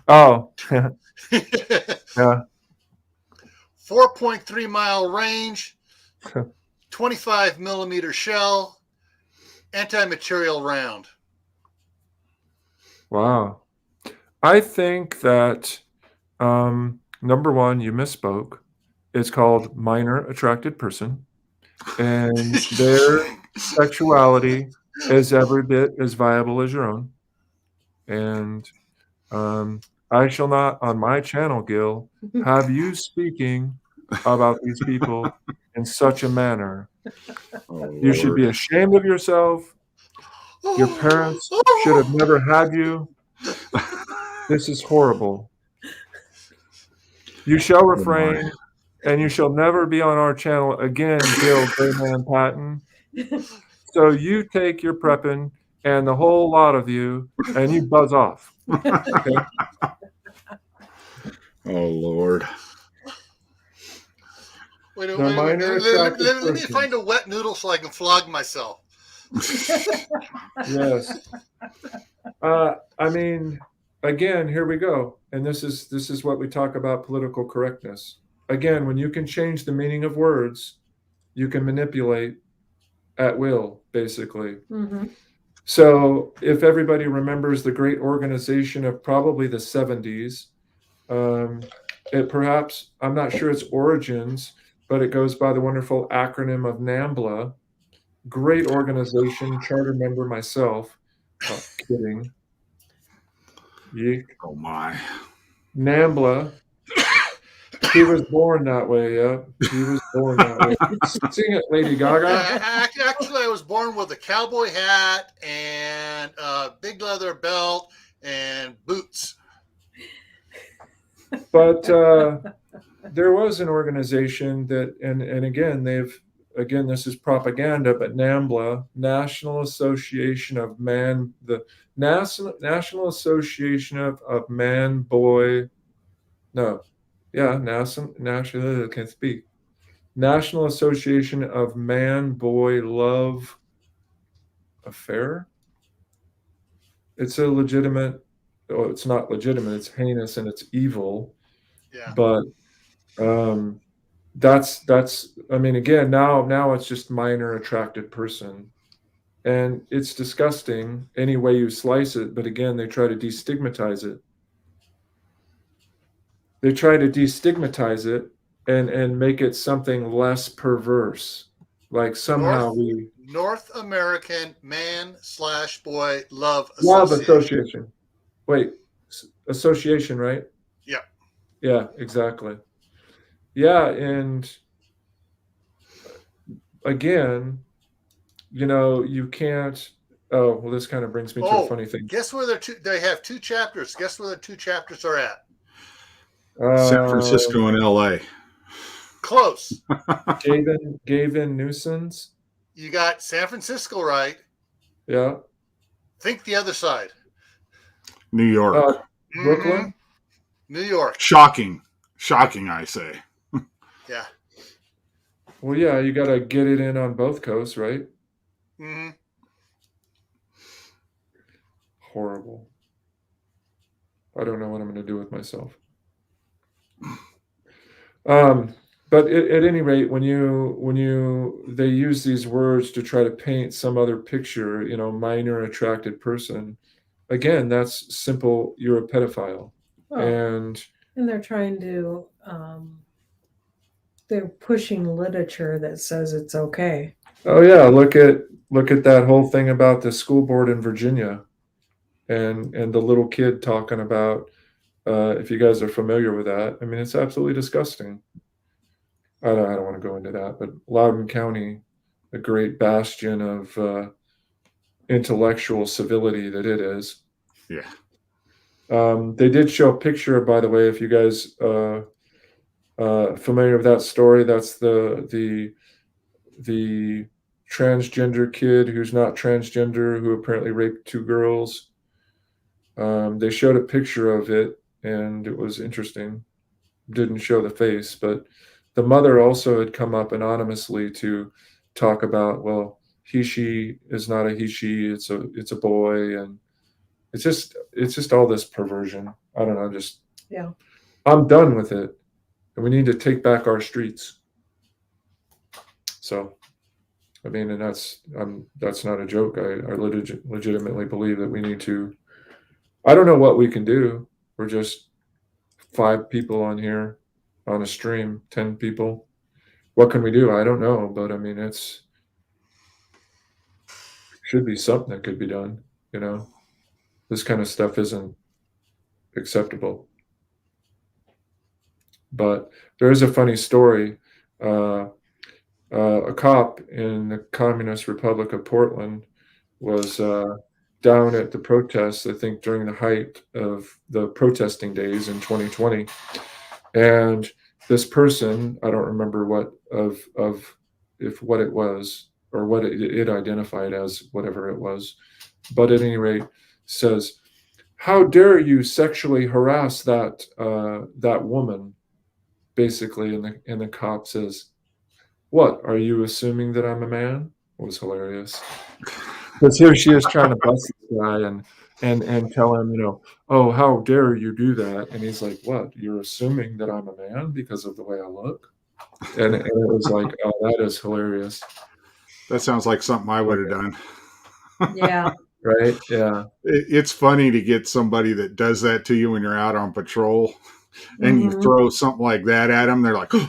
Oh, yeah. 4.3 mile range, 25 millimeter shell, anti-material round. Wow. I think that number one, you misspoke. It's called minor attracted person, and their sexuality is every bit as viable as your own. And I shall not, on my channel, Gil, have you speaking about these people in such a manner. Oh, You should be Lord. ashamed of yourself. Your parents should have never had you. This is horrible. You shall refrain, and you shall never be on our channel again, Gil Grayman Patton. So you take your prepping and the whole lot of you, and you buzz off. Okay? Oh, Lord. Wait, The wait, minor let attracted me person. find a wet noodle so I can flog myself. Yes. I mean, again, here we go. And this is what we talk about political correctness. Again, when you can change the meaning of words, you can manipulate at will, basically. Mm-hmm. So if everybody remembers the great organization of probably the 70s, it perhaps, I'm not sure its origins, but it goes by the wonderful acronym of NAMBLA. Great organization, charter member myself. Oh, kidding. Yeek. Oh, my. NAMBLA. He was born that way, yeah. He was born that way. Sing it, Lady Gaga. Actually, I was born with a cowboy hat and a big leather belt and boots. But there was an organization that, and again, this is propaganda, but NAMBLA, National Association of Man, the National Association of Man, Boy, no, yeah, national, I can't speak. National Association of Man, Boy, Love Affair. It's a legitimate, oh, it's not legitimate, it's heinous and it's evil. Yeah. But that's I mean, again, now it's just minor attracted person, and it's disgusting any way you slice it. But again, they try to destigmatize it. They try to destigmatize it and make it something less perverse, like somehow North American Man/Boy Love Love Association. Association. Wait, association, right? Yeah. Yeah, exactly. Yeah, and again, you can't. Oh, well, this kind of brings me to a Oh, funny thing. guess where they have two chapters. Guess where the two chapters are at? San Uh, Francisco and LA. Close. Gavin Newson's. You got San Francisco right. Yeah. Think the other side. New York. Brooklyn. Mhm. New York. Shocking. Shocking, I say. Yeah. Well, yeah, you got to get it in on both coasts, right? Hmm. Horrible. I don't know what I'm going to do with myself. But at any rate, when they use these words to try to paint some other picture, minor attracted person, again, that's simple. You're a pedophile, Well, and they're trying to, they're pushing literature that says it's okay. oh yeah, look at that whole thing about the school board in Virginia, and the little kid talking about. If you guys are familiar with that, I mean, it's absolutely disgusting. I don't want to go into that, but Loudoun County, a great bastion of intellectual civility that it is. Yeah. They did show a picture, by the way, if you guys familiar with that story. That's the transgender kid who's not transgender who apparently raped 2 girls. They showed a picture of it, and it was interesting. Didn't show the face, but the mother also had come up anonymously to talk about, well, she is not a she, it's a boy, and it's just all this perversion. I don't know, Yeah. I'm done with it, and we need to take back our streets. So, I mean, and that's not a joke. I legitimately believe that we need to. I don't know what we can do. We're just 5 people on here on a stream, 10 people. What can we do? I don't know, but I mean, should be something that could be done. This kind of stuff isn't acceptable. But there is a funny story. A cop in the Communist Republic of Portland was down at the protests, I think during the height of the protesting days in 2020. And this person, I don't remember what it was or what it identified as, whatever it was, but at any rate, says, "How dare you sexually harass that woman?" Basically, and the cop says, "What, are you assuming that I'm a man?" It was hilarious. Because here she is trying to bust this guy and tell him, "Oh, how dare you do that?" And he's like, "What? You're assuming that I'm a man because of the way I look?" And it was like, "Oh, that is hilarious." That sounds like something I would have done. Yeah. Right? Yeah. It's funny to get somebody that does that to you when you're out on patrol and you Mhm. throw something like that at them. They're like, Yeah,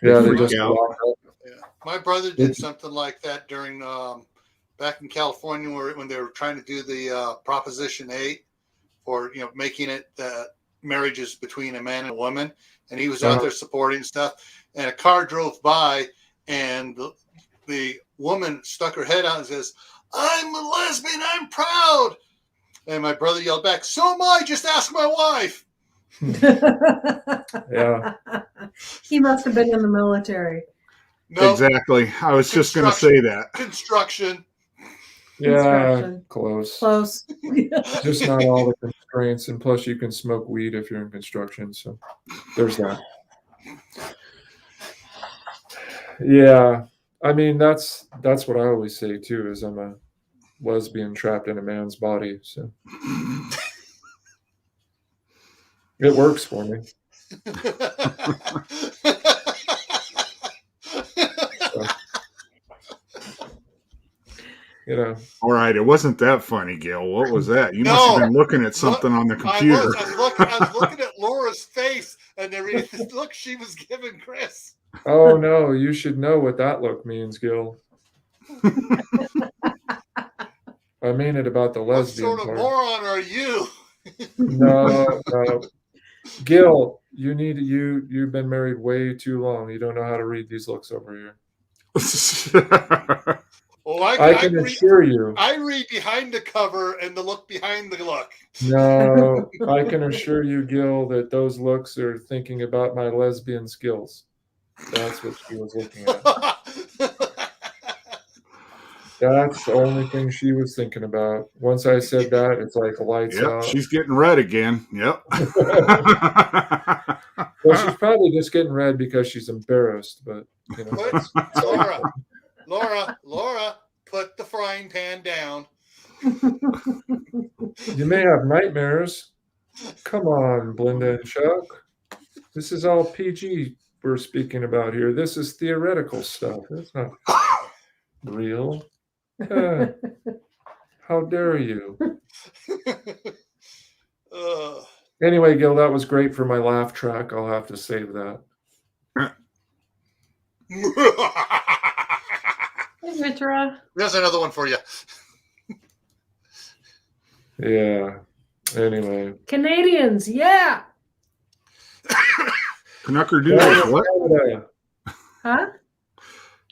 they freak just out. walk up. Yeah. My brother did something like that during back in California, when they were trying to do the Proposition 8 for making it marriages between a man and a woman, and he was out there supporting stuff. And a car drove by, and the woman stuck her head out and says, "I'm a lesbian. I'm proud." And my brother yelled back, "So am I. Just ask my wife." Yeah. He must have been in the military. No, Exactly. I was just going to say that. construction. Yeah, Construction. close. Close. Just not all the constraints, and plus you can smoke weed if you're in construction, so there's that. Yeah, I mean that's what I always say too, is I'm a lesbian trapped in a man's body, so it works for me. All right, it wasn't that funny, Gil. What was that? You must have been looking at something on the computer. I was looking at Laura's face and the look she was giving Chris. Oh no, you should know what that look means, Gil. I mean it about the What lesbian sort of part. moron are you? No, no. Gil, you've been married way too long. You don't know how to read these looks over here. Oh, I can assure you. I read behind the cover and the look behind the look. No, I can assure you, Gil, that those looks are thinking about my lesbian skills. That's what she was looking at. That's the only thing she was thinking about. Once I said that, it's like lights Yep, out. she's getting red again. Yep. Well, she's probably just getting red because she's embarrassed, but you know. Laura, put the frying pan down. You may have nightmares. Come on, Blinda and Chuck. This is all PG we're speaking about here. This is theoretical stuff. It's not real. How dare you? Anyway, Gil, that was great for my laugh track. I'll have to save that. Hey, Mitra. There's another one for you. Yeah. Anyway. Canadians, yeah. Canucker Doodles, what? Canada. Huh?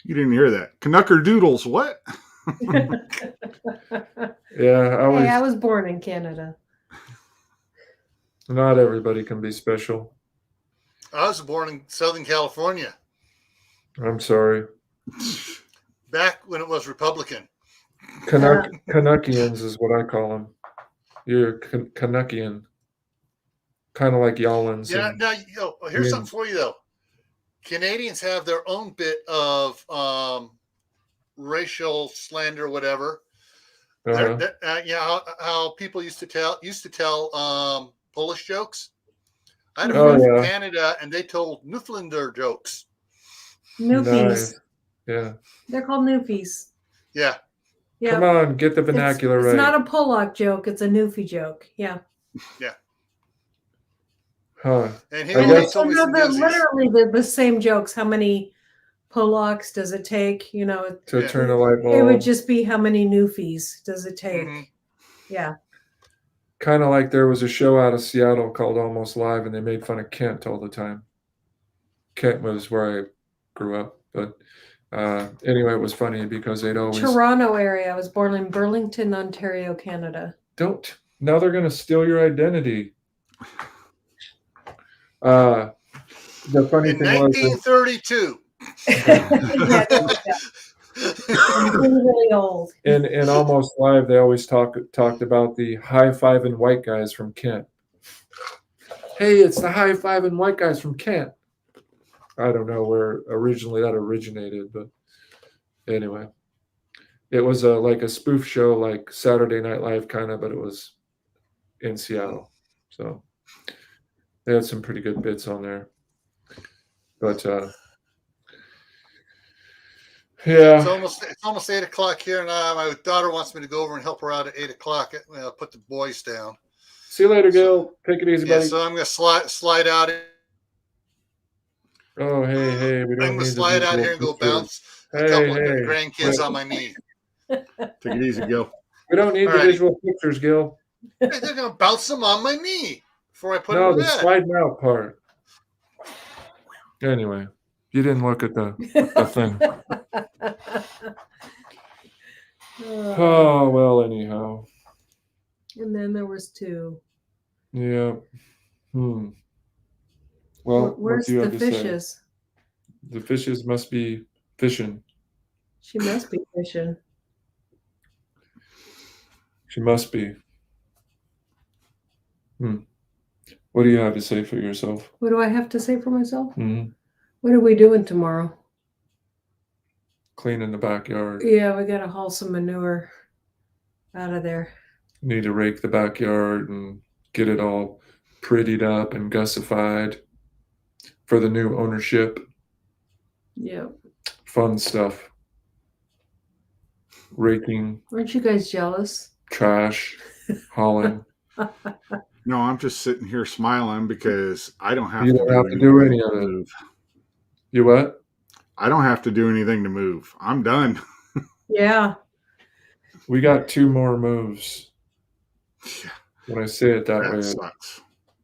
You didn't hear that. Canucker Doodles, what? Yeah, Hey, I was born in Canada. not everybody can be special. I was born in Southern California I'm sorry. back when it was Republican. Canuckians is what I call them. You're Canuckian. Kind of like Y'allans. Yeah. and- Now, here's something for you though. Canadians have their own bit of racial slander, whatever. uh-huh. How people used to tell Polish jokes. I had a Oh, friend from yeah. Canada, and they told Newfoundlander jokes. Newfies. Nice. Yeah. They're called Newfies. Yeah. Yeah. Come on, get the vernacular it's right. not a Pollock joke. It's a Newfie joke. Yeah. Huh. And I he guess- told me some they're newsies. literally the same jokes. How many Pollocks does it take? You know, To Yeah. turn a light bulb. it would just be how many Newfies does it take? Mhm. Yeah. Kind of like there was a show out of Seattle called Almost Live, and they made fun of Kent all the time. Kent was where I grew up, but anyway, it was funny because they'd always Toronto area. I was born in Burlington, Ontario, Canada. don't. Now they're going to steal your identity. The funny In thing was, that- 1932. I'm really old. in Almost Live, they always talked about the high-fiving white guys from Kent. Hey, it's the high-fiving white guys from Kent. I don't know where originally that originated, but anyway, it was like a spoof show, like Saturday Night Live kind of, but it was in Seattle. So they had some pretty good bits on there. But yeah, It's almost 8:00 here, and my daughter wants me to go over and help her out at 8:00. Put the boys down. see you later, Gil. Take it easy, Yeah, buddy. so I'm gonna slide out. Oh, hey, we don't I'm gonna need slide the out visual here and go pictures. bounce a Hey, couple hey. of grandkids on my knee. Take it easy, Gil. We don't need the Alrighty. visual pictures, Gil. Hey, they're gonna bounce them on my knee before I put No, them the to bed. sliding out part. Anyway, you didn't look at the thing. Oh, well, anyhow. And then there was two. Yeah. Well, what Where's do you the have to say? fishes? The fishes must be fishing. She must be fishing. She must be. What do you have to say for yourself? What do I have to say for myself? Hmm. What are we doing tomorrow? Cleaning the backyard. Yeah, we gotta haul some manure out of there. Need to rake the backyard and get it all prettied up and gussified for the new ownership. Yeah. Fun stuff. Raking, Aren't you guys jealous? trash, hauling. No, I'm just sitting here smiling because I don't have You to don't do have to do anything any of to it. move. You what? I don't have to do anything to move. I'm done. Yeah. We got 2 more moves. When I say it that That way, sucks.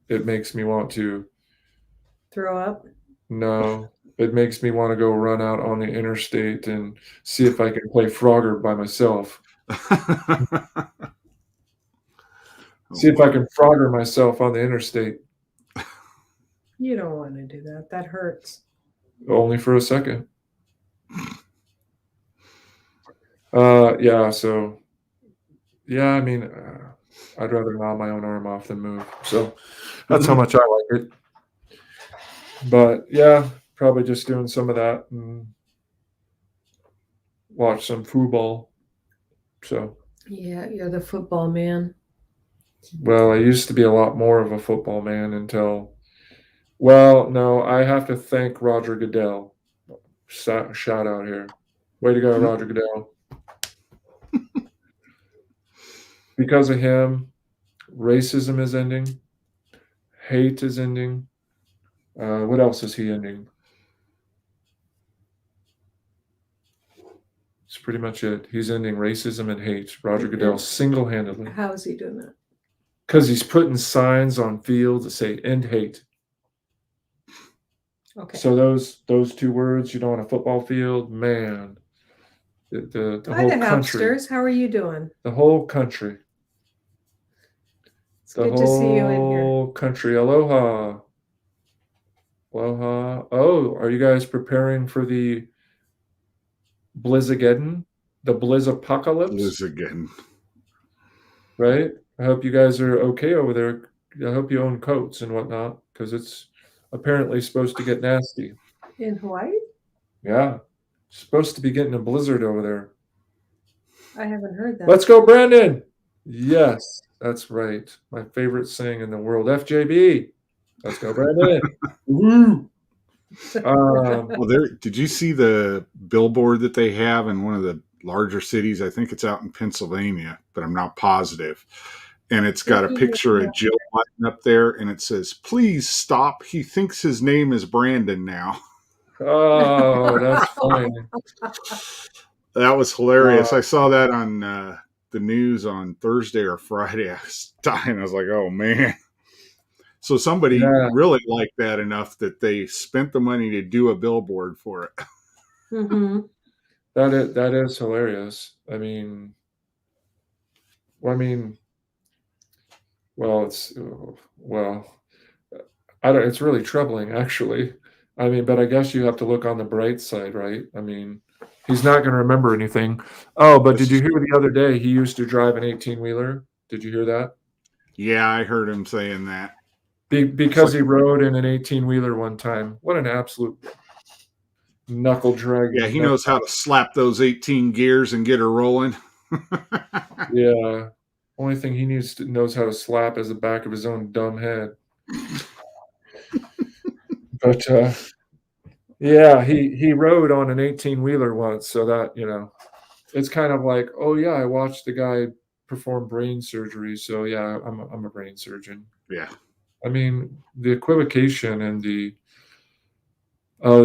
it makes me want to. Throw up. No, it makes me want to go run out on the interstate and see if I can play Frogger by myself. See if I can Frogger myself on the interstate. You don't want to do that. That hurts. Only for a second. Yeah, so, yeah, I mean, I'd rather gnaw my own arm off than move. So that's how much I like it. But yeah, probably just doing some of that and watch some football. So, Yeah, you're the football man. well, I used to be a lot more of a football man until, well, no, I have to thank Roger Goodell. Shout out here. Way to go, Roger Goodell. Because of him, racism is ending. Hate is ending. What else is he ending? That's pretty much it. He's ending racism and hate. Roger Goodell single-handedly. How is he doing that? Because he's putting signs on fields that say "end hate." Okay. So those two words, on a football field, man, the Hi, whole the country, Hapsters. How are you doing? the whole country, It's the good to see you in here. whole country. Aloha, aloha. Oh, are you guys preparing for the Blizzageddon, the Blizzapocalypse? Liz again. Right? I hope you guys are okay over there. I hope you own coats and whatnot, because it's apparently supposed to get nasty. In Hawaii? Yeah. Supposed to be getting a blizzard over there. I haven't heard that. Let's go, Brandon. Yes, that's right. My favorite saying in the world. FJB. Let's go, Brandon. Woo. Well, did you see the billboard that they have in one of the larger cities? I think it's out in Pennsylvania, but I'm not positive. And it's got a picture of Jill Biden up there, and it says, "Please stop. He thinks his name is Brandon now." Oh, that's funny. That was hilarious. I saw that on the news on Thursday or Friday. I was dying. I was like, "Oh man!" So somebody really liked that enough that they spent the money to do a billboard for it. Mm-hmm. That is hilarious. I mean, it's I don't. It's really troubling, actually. I mean, but I guess you have to look on the bright side, right? I mean, he's not going to remember anything. Oh, but did you hear the other day he used to drive an 18-wheeler? Did you hear that? Yeah, I heard him saying that. Because he rode in an 18-wheeler one time. What an absolute knuckle drag. Yeah, he knows how to slap those 18 gears and get her rolling. Yeah. Only thing he knows how to slap is the back of his own dumb head. But yeah, he rode on an 18-wheeler once, so that, it's kind of like, oh yeah, I watched the guy perform brain surgery, so yeah, I'm a brain surgeon. Yeah. I mean, the equivocation and they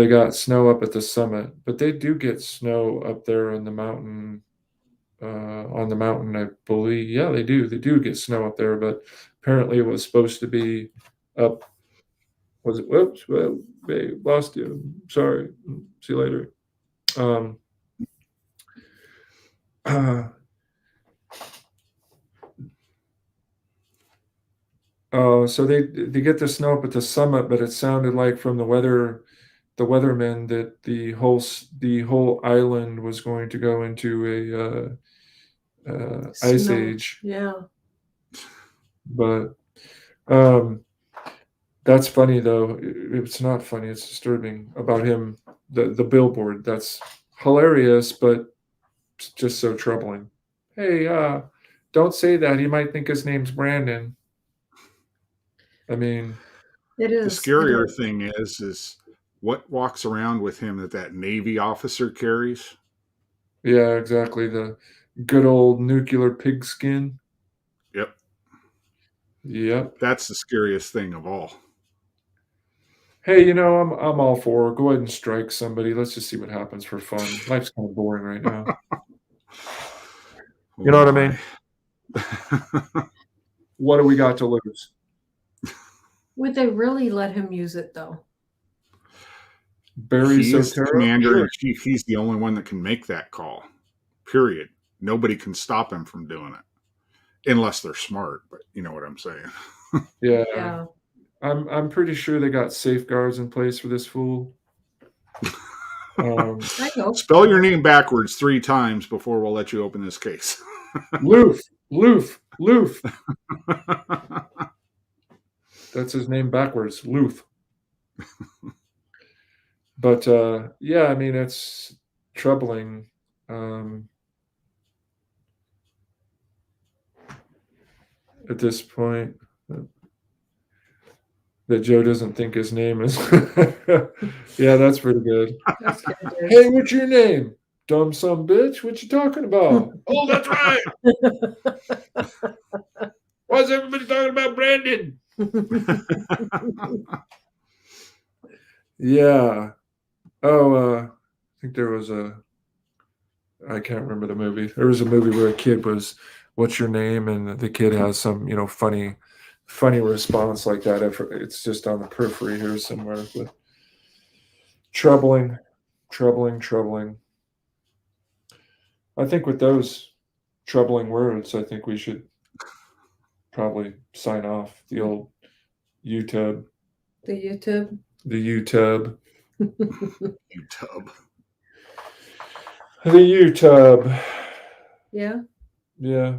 got snow up at the summit, but they do get snow up there in the mountain, on the mountain, I believe. Yeah, they do. They do get snow up there, but apparently it was supposed to be up. Was it? Whoops, well, babe, lost you. Sorry. See you later. So they get the snow up at the summit, but it sounded like from the weathermen that the whole island was going to go into a ice age. Yeah. But that's funny though. It's not funny. It's disturbing about him. The billboard. That's hilarious, but it's just so troubling. Hey, don't say that. He might think his name's Brandon. I mean, it is. The scarier thing is what walks around with him that Navy officer carries. Yeah, exactly. The good old nuclear pigskin. Yep. Yep. That's the scariest thing of all. Hey, I'm all for it. Go ahead and strike somebody. Let's just see what happens for fun. Life's kind of boring right now. You know what I mean? what do we got to lose? Would they really let him use it though? Barry He is the Sotero? commander Sure. in chief. He's the only one that can make that call. Period. Nobody can stop him from doing it, unless they're smart. But you know what I'm saying. Yeah. Yeah. I'm pretty sure they got safeguards in place for this fool. I hope. Spell your name backwards 3 times before we'll let you open this case. Loof. That's his name backwards, Loof. But yeah, I mean, it's troubling. At this point, that Joe doesn't think his name is. Yeah, that's pretty good. That's good. dude. Hey, what's your name? Dumb some bitch. What you talking about? Oh, that's right. Why's everybody talking about Brandon? Yeah. Oh, I think there was I can't remember the movie. There was a movie where a kid was, "What's your name?" and the kid has some, funny response like that. It's just on the periphery here somewhere, but troubling. I think with those troubling words, I think we should probably sign off the old YouTube. The YouTube. The YouTube. YouTube. The YouTube. Yeah. Yeah.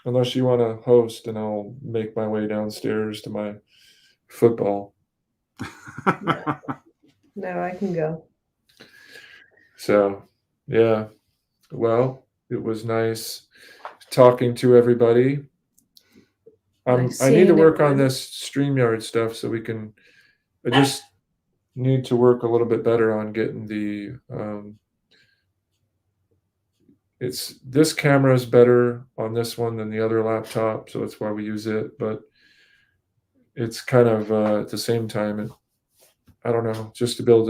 Unless you want to host, and I'll make my way downstairs to my football. No, I can go. So, yeah. Well, it was nice talking to everybody. Nice I need to seeing work on everyone. this StreamYard stuff so we can. I just need to work a little bit better on getting the. This camera is better on this one than the other laptop, so that's why we use it. But it's kind of at the same time, I don't know, just to be able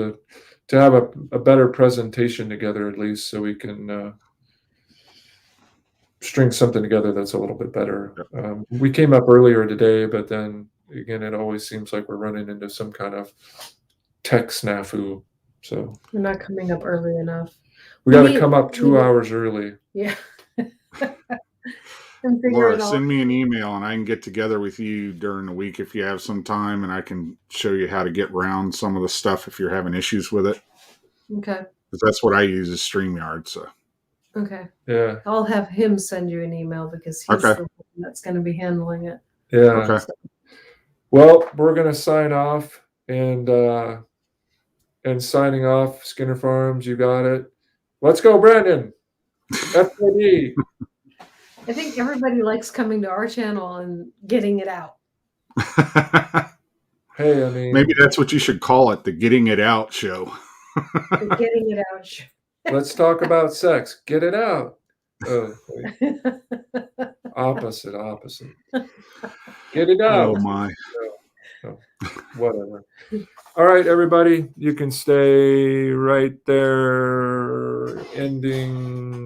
to have a better presentation together at least, so we can string something together that's a little bit better. We came up earlier today, but then again, it always seems like we're running into some kind of tech snafu. So We're not coming up early enough. we got to We- come up 2 we- hours early. Yeah. And figure Laura, it all. send me an email and I can get together with you during the week if you have some time, and I can show you how to get around some of the stuff if you're having issues with it. Okay. Because that's what I use is StreamYard. So Okay. Yeah. I'll have him send you an email because he's Okay. the one that's going to be handling it. Yeah. okay. Well, we're gonna sign off, and signing off, Skinner Farms. You got it. Let's go, Brandon. FYD. I think everybody likes coming to our channel and getting it out. Hey, I mean, Maybe that's what you should call it, the Getting It Out show. The getting it out. let's talk about sex. Get it out. Oh, wait. Opposite. Get it out. Oh my. Whatever. All right, everybody, you can stay right there. Ending.